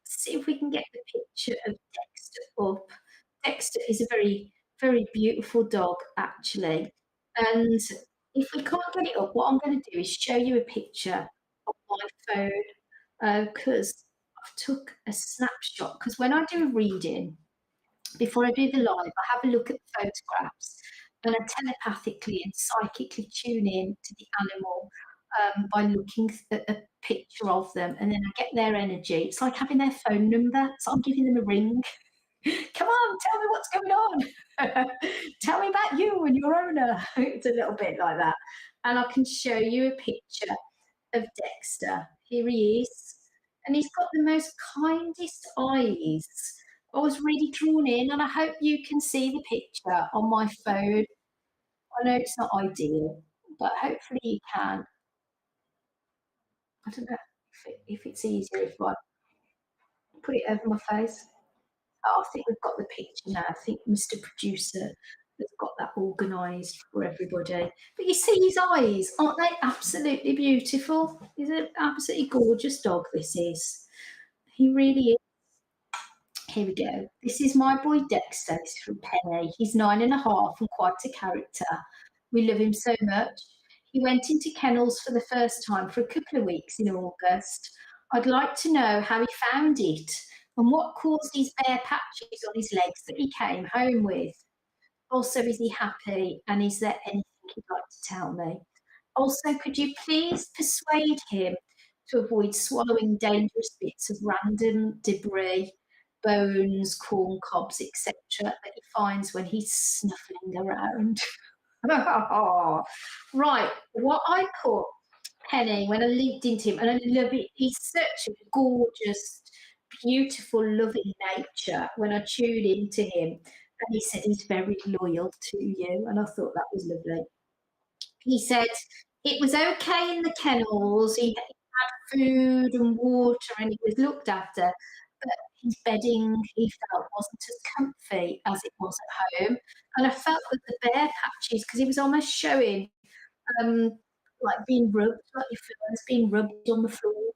A: see if we can get the picture of Dexter up. Dexter is a very, very beautiful dog, actually. And if we can't get it up, what I'm going to do is show you a picture of my phone, because I've took a snapshot. Because when I do a reading, before I do the live, I have a look at the photographs and I telepathically and psychically tune in to the animal by looking at a picture of them, and then I get their energy. It's like having their phone number, so I'm giving them a ring. Come on, tell me what's going on. Tell me about you and your owner. It's a little bit like that. And I can show you a picture of Dexter. Here he is. And he's got the most kindest eyes. I was really drawn in, and I hope you can see the picture on my phone. I know it's not ideal, but hopefully you can. I don't know if it's easier if I put it over my face. Oh, I think we've got the picture now. I think Mr. Producer has got that organised for everybody. But you see his eyes, aren't they absolutely beautiful? He's an absolutely gorgeous dog, this is. He really is. Here we go. This is my boy Dexter. This is from Penny. He's 9.5 and quite a character. We love him so much. He went into kennels for the first time for a couple of weeks in August. I'd like to know how he found it and what caused these bare patches on his legs that he came home with. Also, is he happy, and is there anything he'd like to tell me? Also, could you please persuade him to avoid swallowing dangerous bits of random debris, bones, corn cobs, etc., that he finds when he's snuffling around? Right, what I put Penny when I linked into him, and I love it. He's such a gorgeous, beautiful, loving nature when I tune into him. And he said he's very loyal to you, and I thought that was lovely. He said it was okay in the kennels. He had food and water, and he was looked after. But his bedding, he felt, wasn't as comfy as it was at home. And I felt that the bare patches, because he was almost showing um, like being rubbed, like your fur being rubbed on the floor.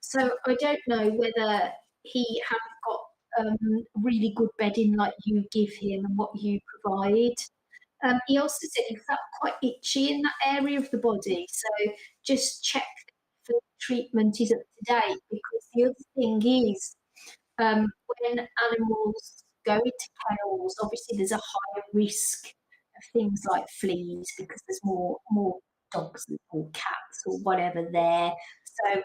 A: So I don't know whether he hasn't got really good bedding like you give him and what you provide. He also said he felt quite itchy in that area of the body, so just check the treatment is up to date, because the other thing is um, when animals go into kennels, obviously there's a higher risk of things like fleas because there's more dogs or cats or whatever there. So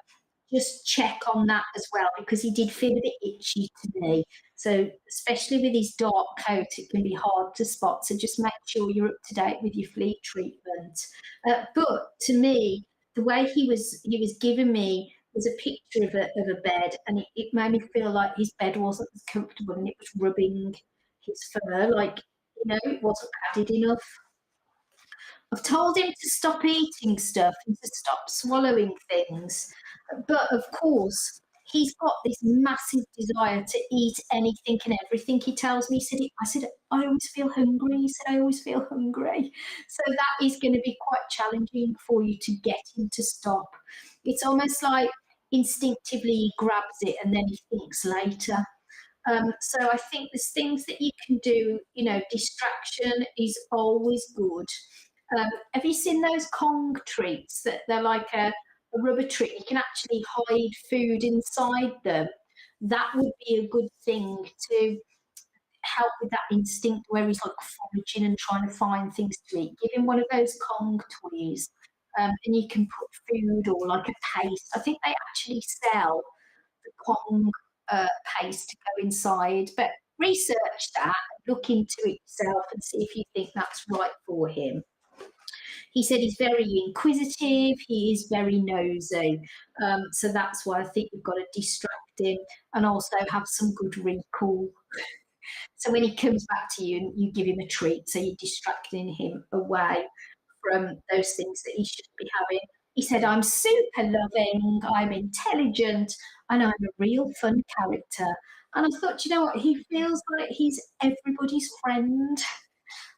A: just check on that as well, because he did feel a bit itchy to me. So especially with his dark coat, it can be hard to spot. So just make sure you're up to date with your flea treatment. But to me, the way he was giving me was a picture of a bed, and it made me feel like his bed wasn't as comfortable, and it was rubbing his fur, like, it wasn't padded enough. I've told him to stop eating stuff and to stop swallowing things. But of course, he's got this massive desire to eat anything and everything. He tells me, I said, I always feel hungry. He said, I always feel hungry. So that is going to be quite challenging for you to get him to stop. It's almost like instinctively he grabs it and then he thinks later. So I think there's things that you can do, distraction is always good. Have you seen those Kong treats that they're like a rubber treat? You can actually hide food inside them. That would be a good thing to help with that instinct where he's like foraging and trying to find things to eat. Give him one of those Kong toys, and you can put food or like a paste. I think they actually sell the Kong paste to go inside, but research that, look into it yourself, and see if you think that's right for him. He said he's very inquisitive, he is very nosy. So that's why I think you've got to distract him and also have some good recall. So when he comes back to you, you give him a treat, so you're distracting him away from those things that he shouldn't be having. He said, I'm super loving, I'm intelligent, and I'm a real fun character. And I thought, you know what, he feels like he's everybody's friend,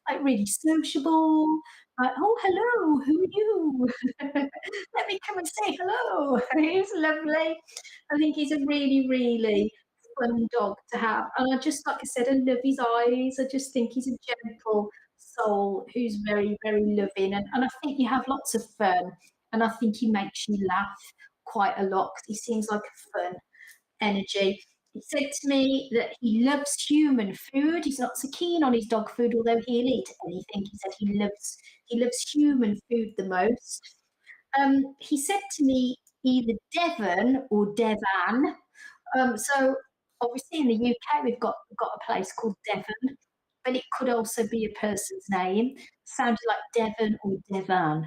A: like really sociable. Like, oh, hello, who are you? Let me come and say hello. He's lovely. I think he's a really, really fun dog to have. And I just, like I said, I love his eyes. I just think he's a gentle soul who's very, very loving. And I think you have lots of fun. And I think he makes you laugh quite a lot because he seems like a fun energy. He said to me that he loves human food. He's not so keen on his dog food, although he'll eat anything. He said he loves human food the most. He said to me either Devon or Devan. So obviously in the UK we've got a place called Devon, but it could also be a person's name. Sounded like Devon or Devan.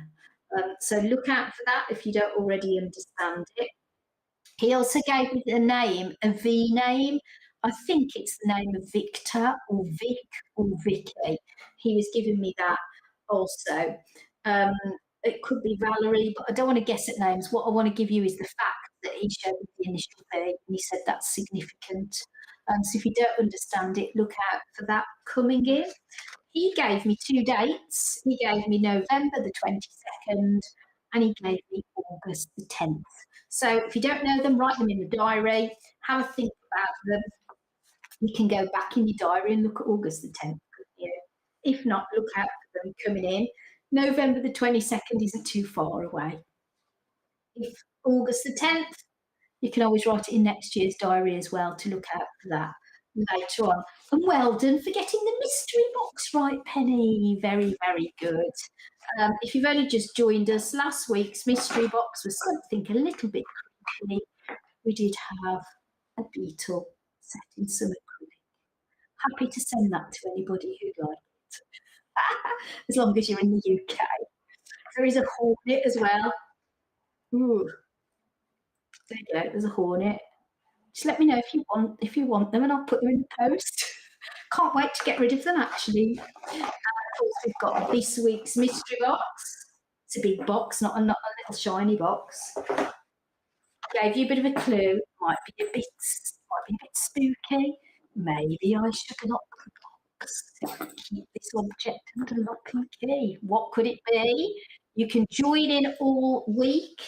A: So look out for that if you don't already understand it. He also gave me the name, a V name. I think it's the name of Victor or Vic or Vicky. He was giving me that also. Um, it could be Valerie, but I don't want to guess at names. What I want to give you is the fact that he showed me the initial V, and he said that's significant. So if you don't understand it, look out for that coming in. He gave me two dates. He gave me November the 22nd and he gave me August the 10th. So if you don't know them, write them in the diary, have a think about them. You can go back in your diary and look at August the 10th. If not, look out for them coming in. November the 22nd isn't too far away. If August the 10th, you can always write it in next year's diary as well to look out for that later on. And well done for getting the mystery box right, Penny. Very, very good. If you've only just joined us, last week's mystery box was something a little bit creepy. We did have a beetle set in some acrylic. Happy to send that to anybody who'd like it, as long as you're in the UK. There is a hornet as well. Ooh, there you go. There's a hornet. Just let me know if you want them, and I'll put them in the post. Can't wait to get rid of them, actually. And of course, we've got this week's mystery box. It's a big box, not a little shiny box. Gave you a bit of a clue. Might be a bit spooky. Maybe I should lock the box. Keep this object under lock and key. What could it be? You can join in all week.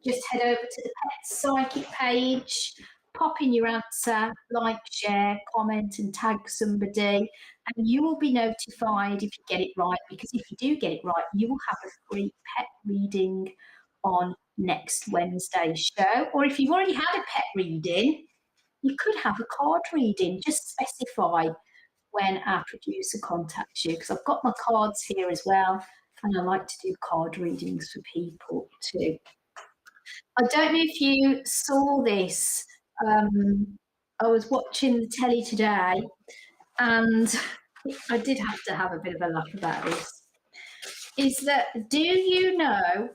A: Just head over to the Pet Psychic page, pop in your answer, like, share, comment, and tag somebody, and you will be notified if you get it right, because if you do get it right, you will have a free pet reading on next Wednesday's show. Or if you've already had a pet reading, you could have a card reading. Just specify when our producer contacts you, because I've got my cards here as well, and I like to do card readings for people too. I don't know if you saw this. I was watching the telly today, and I did have to have a bit of a laugh about this. Is that, do you know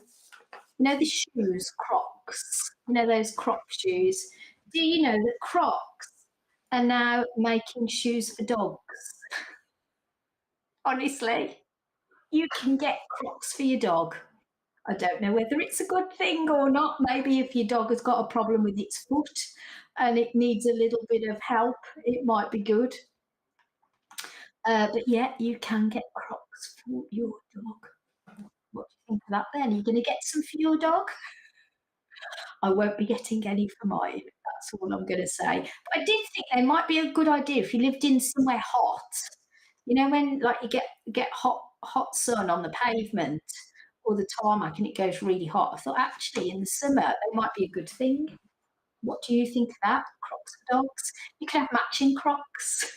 A: the shoes, Crocs? You know those Croc shoes? Do you know that Crocs are now making shoes for dogs? Honestly, you can get Crocs for your dog. I don't know whether it's a good thing or not. Maybe if your dog has got a problem with its foot and it needs a little bit of help, it might be good. But yeah, you can get Crocs for your dog. What do you think of that then? Are you going to get some for your dog? I won't be getting any for mine. That's all I'm going to say. But I did think they might be a good idea if you lived in somewhere hot. You know, when like you get hot hot sun on the pavement or the tarmac and it goes really hot. I thought actually in the summer they might be a good thing. What do you think of that? Crocs for dogs? You could have matching Crocs.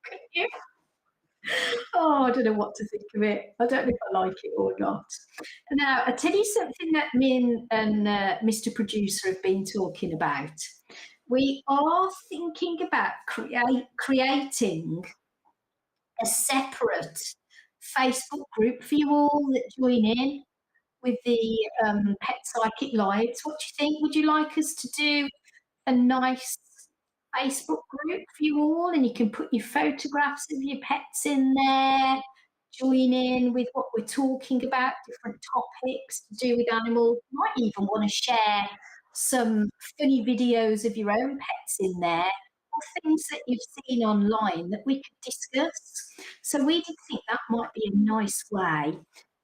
A: Couldn't you? Oh, I don't know what to think of it. I don't know if I like it or not. Now, I tell you something that me and Mr. Producer have been talking about. We are thinking about creating a separate Facebook group for you all that join in with the Pet Psychic Lives. What do you think? Would you like us to do a nice Facebook group for you all, and you can put your photographs of your pets in there, join in with what we're talking about, different topics to do with animals. You might even want to share some funny videos of your own pets in there, or things that you've seen online that we could discuss. So we did think that might be a nice way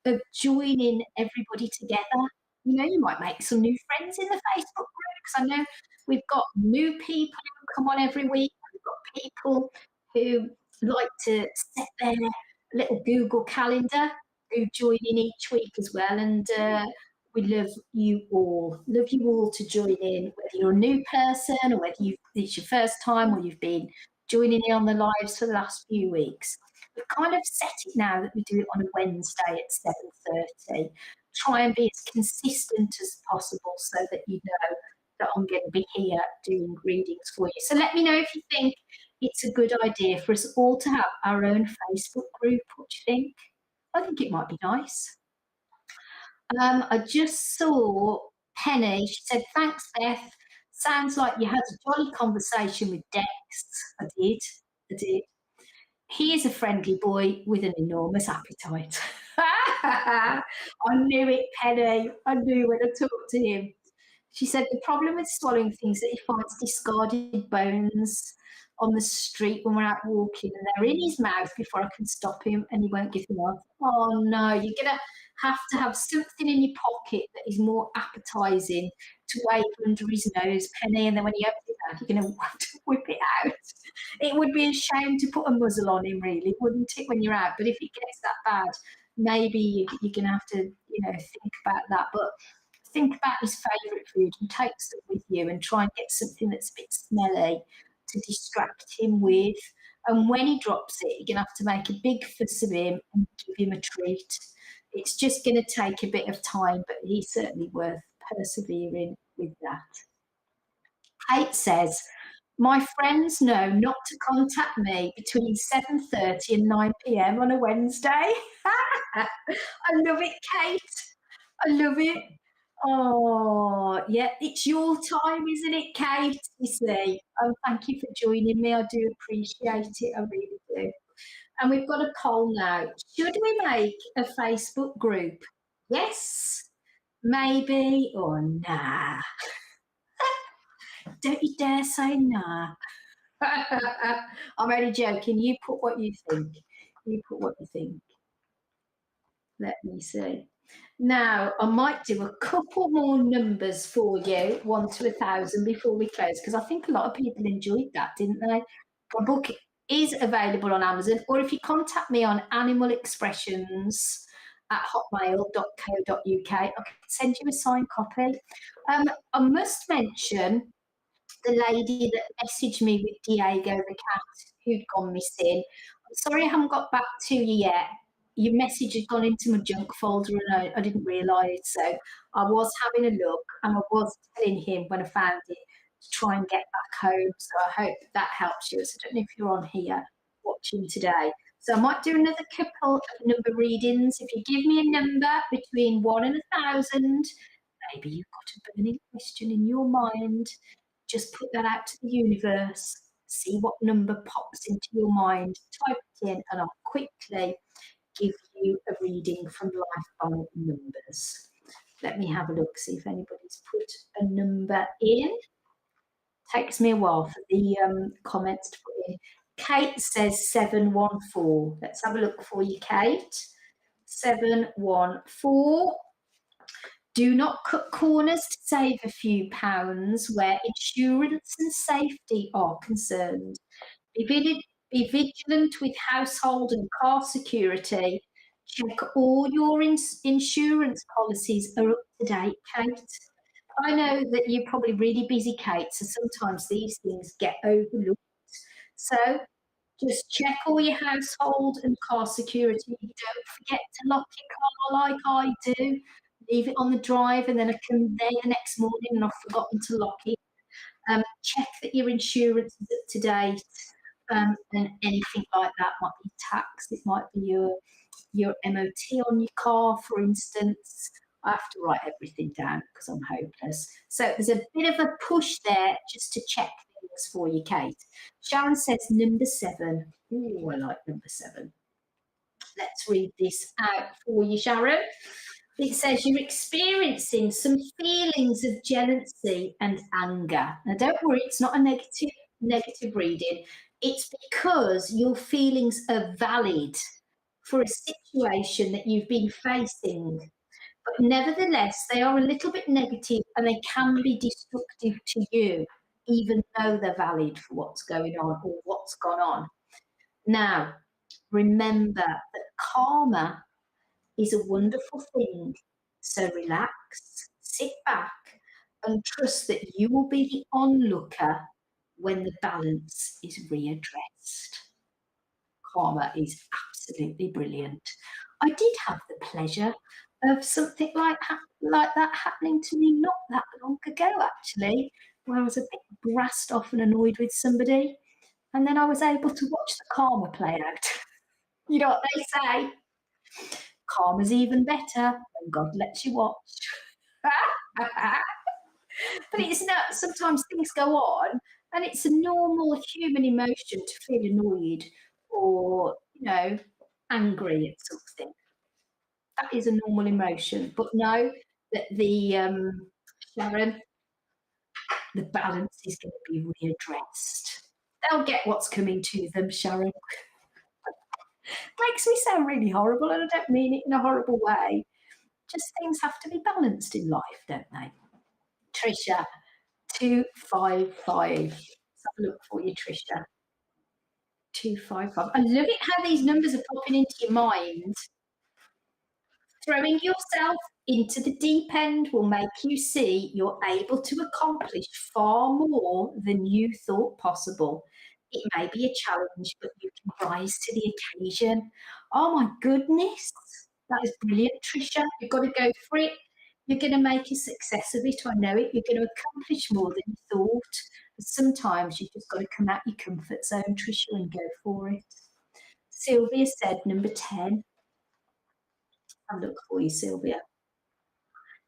A: of joining everybody together. You know, you might make some new friends in the Facebook group because I know we've got new people who come on every week. We've got people who like to set their little Google calendar who join in each week as well. And we love you all. Love you all to join in, whether you're a new person or whether it's your first time or you've been joining in on the lives for the last few weeks. We've kind of set it now that we do it on a Wednesday at 7:30. Try and be as consistent as possible so that you know that I'm going to be here doing readings for you. So let me know if you think it's a good idea for us all to have our own Facebook group. What do you think? I think it might be nice. I just saw Penny. She said, "Thanks, Beth. Sounds like you had a jolly conversation with Dex." I did. I did. He is a friendly boy with an enormous appetite. I knew it, Penny. I knew when I talked to him. She said the problem with swallowing things that he finds discarded bones on the street when we're out walking and they're in his mouth before I can stop him and he won't give them up. Oh no, you're gonna have to have something in your pocket that is more appetizing to wave under his nose, Penny, and then when he opens it out, you're gonna have to whip it out. It would be a shame to put a muzzle on him, really, wouldn't it, when you're out? But if it gets that bad, maybe you're gonna have to, think about that. But think about his favourite food and take some with you and try and get something that's a bit smelly to distract him with. And when he drops it, you're going to have to make a big fuss of him and give him a treat. It's just going to take a bit of time, but he's certainly worth persevering with that. Kate says, my friends know not to contact me between 7:30 and 9 p.m. on a Wednesday. I love it, Kate. I love it. Oh, yeah, it's your time, isn't it, Kate? You see. Oh, thank you for joining me. I do appreciate it. I really do. And we've got a poll now. Should we make a Facebook group? Yes, maybe, or nah. Don't you dare say nah. I'm only joking. You put what you think. You put what you think. Let me see. Now, I might do a couple more numbers for you, 1 to 1,000, before we close, because I think a lot of people enjoyed that, didn't they? My book is available on Amazon, or if you contact me on animalexpressions@hotmail.co.uk, I can send you a signed copy. I must mention the lady that messaged me with Diego the cat who'd gone missing. I'm sorry I haven't got back to you yet. Your message had gone into my junk folder and I didn't realise. So I was having a look and I was telling him when I found it to try and get back home. So I hope that helps you. So I don't know if you're on here watching today. So I might do another couple of number readings. If you give me a number between 1 and 1,000, maybe you've got a burning question in your mind. Just put that out to the universe. See what number pops into your mind. Type it in and I'll quickly give you a reading from Life by Numbers. Let me have a look, see if anybody's put a number in. Takes me a while for the comments to put in. Kate says 714. Let's have a look for you, Kate. 714. Do not cut corners to save a few pounds where insurance and safety are concerned. Be vigilant with household and car security Check all your insurance policies are up to date, Kate. I know that you're probably really busy, Kate, so sometimes these things get overlooked. So just check all your household and car security. Don't forget to lock your car like I do. Leave it on the drive and then I come there the next morning and I've forgotten to lock it. Check that your insurance is up to date, and anything like that might be tax, it might be your MOT on your car, for instance. I have to write everything down because I'm hopeless. So there's a bit of a push there just to check things for you, Kate. Sharon says number 7. Oh, I like number 7. Let's read this out for you, Sharon. It says you're experiencing some feelings of jealousy and anger. Now, don't worry, it's not a negative reading. It's because your feelings are valid for a situation that you've been facing. But nevertheless, they are a little bit negative and they can be destructive to you, even though they're valid for what's going on or what's gone on. Now, remember that karma is a wonderful thing. So relax, sit back, and trust that you will be the onlooker when the balance is readdressed. Karma is absolutely brilliant. I did have the pleasure of something like that happening to me not that long ago, actually, where I was a bit brassed off and annoyed with somebody, and then I was able to watch the karma play out. You know what they say? Karma's even better when God lets you watch. But it's not, sometimes things go on, and it's a normal human emotion to feel annoyed or, angry at something. That is a normal emotion. But know that Sharon, the balance is going to be readdressed. They'll get what's coming to them, Sharon. Makes me sound really horrible, and I don't mean it in a horrible way. Just things have to be balanced in life, don't they? Trisha, 255. Let's have a look for you, Trisha. 255. I love it how these numbers are popping into your mind. Throwing yourself into the deep end will make you see you're able to accomplish far more than you thought possible. It may be a challenge, but you can rise to the occasion. Oh my goodness, that is brilliant, Trisha. You've got to go for it. You're going to make a success of it. I know it. You're going to accomplish more than you thought. But sometimes you've just got to come out your comfort zone, Trisha, and go for it. Sylvia said number 10. I'll look for you, Sylvia.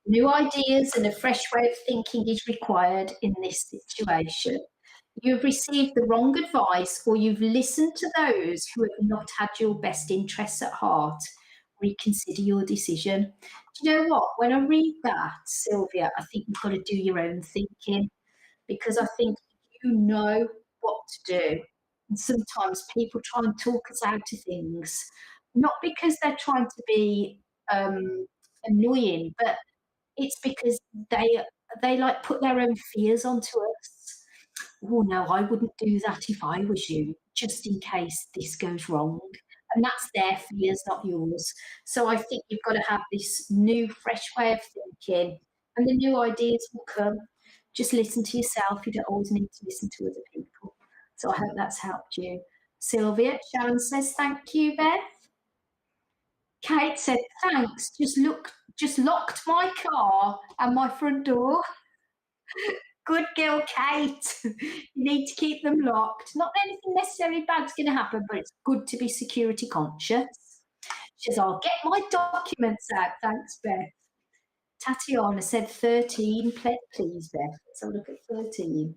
A: New ideas and a fresh way of thinking is required in this situation. You've received the wrong advice or you've listened to those who have not had your best interests at heart. Reconsider your decision. Do you know what? When I read that, Sylvia, I think you've got to do your own thinking because I think you know what to do. And sometimes people try and talk us out of things, not because they're trying to be annoying, but it's because they like put their own fears onto us. Oh no, I wouldn't do that if I was you, just in case this goes wrong. And that's their fears, not yours. So I think you've got to have this new, fresh way of thinking, and the new ideas will come. Just listen to yourself. You don't always need to listen to other people. So I hope that's helped you. Sylvia, Sharon says, thank you, Beth. Kate said, thanks. Just locked my car and my front door. Good girl, Kate. You need to keep them locked. Not that anything necessarily bad's going to happen, but it's good to be security conscious. She says, I'll get my documents out. Thanks, Beth. Tatiana said 13. Please, Beth. Let's have a look at 13.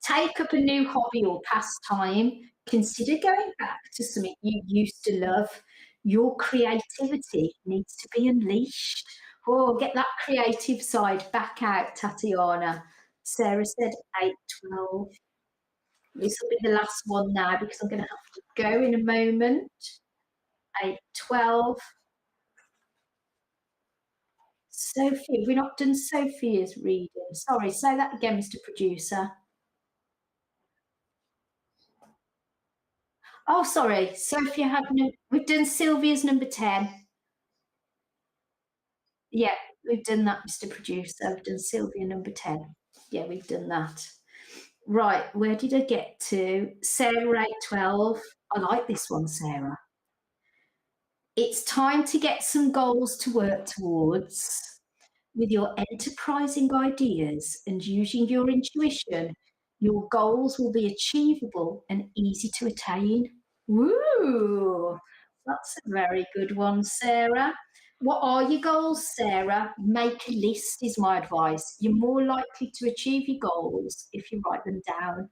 A: Take up a new hobby or pastime. Consider going back to something you used to love. Your creativity needs to be unleashed. Oh, get that creative side back out, Tatiana. Sarah said 8:12. This will be the last one now because I'm going to have to go in a moment. 8:12. Sophie, we've not done Sophia's reading. Sorry, say that again, Mr. Producer. Oh, sorry. Sophia had we've done Sylvia's number 10. Yeah, we've done that, Mr. Producer. We've done Sylvia number 10. Yeah, we've done that. Right, where did I get to? Sarah 812. I like this one, Sarah. It's time to get some goals to work towards. With your enterprising ideas and using your intuition, your goals will be achievable and easy to attain. Woo! That's a very good one, Sarah. What are your goals, Sarah? Make a list, is my advice. You're more likely to achieve your goals if you write them down.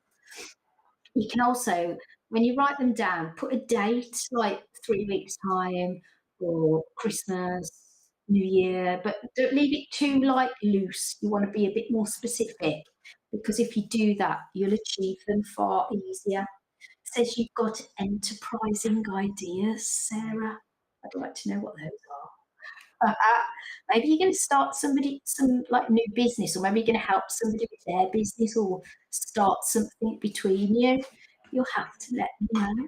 A: You can also, when you write them down, put a date like 3 weeks' time or Christmas, New Year, but don't leave it too like loose. You want to be a bit more specific because if you do that, you'll achieve them far easier. It says you've got enterprising ideas, Sarah. I'd like to know what those are. Maybe you're going to start some like new business, or maybe you're going to help somebody with their business, or start something between you. You'll have to let me know.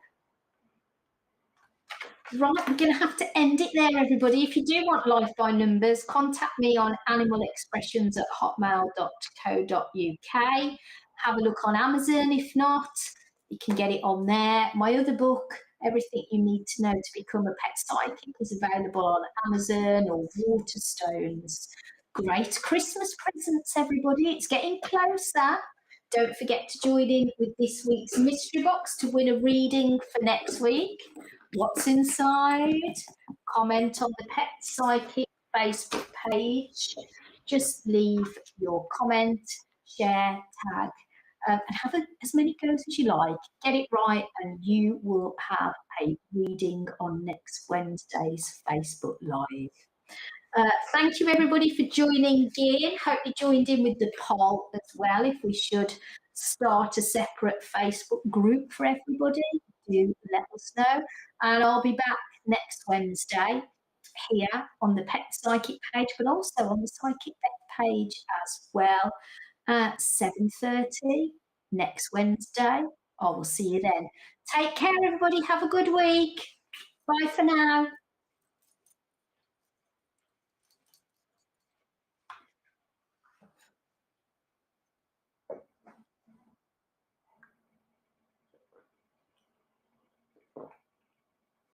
A: Right, I'm going to have to end it there, everybody. If you do want Life by Numbers, contact me on animalexpressions@hotmail.co.uk. Have a look on Amazon. If not, you can get it on there. My other book, Everything You Need to Know to Become a Pet Psychic, is available on Amazon or Waterstones. Great Christmas presents, everybody. It's getting closer. Don't forget to join in with this week's mystery box to win a reading for next week. What's inside? Comment on the Pet Psychic Facebook page. Just leave your comment, share, tag, and have as many goes as you like. Get it right, and you will have a reading on next Wednesday's Facebook Live. Thank you, everybody, for joining in. Hope you joined in with the poll as well. If we should start a separate Facebook group for everybody, do let us know. And I'll be back next Wednesday here on the Pet Psychic page, but also on the Psychic Beth page as well at 7:30 next Wednesday. I will see you then. Take care, everybody. Have a good week. Bye for now.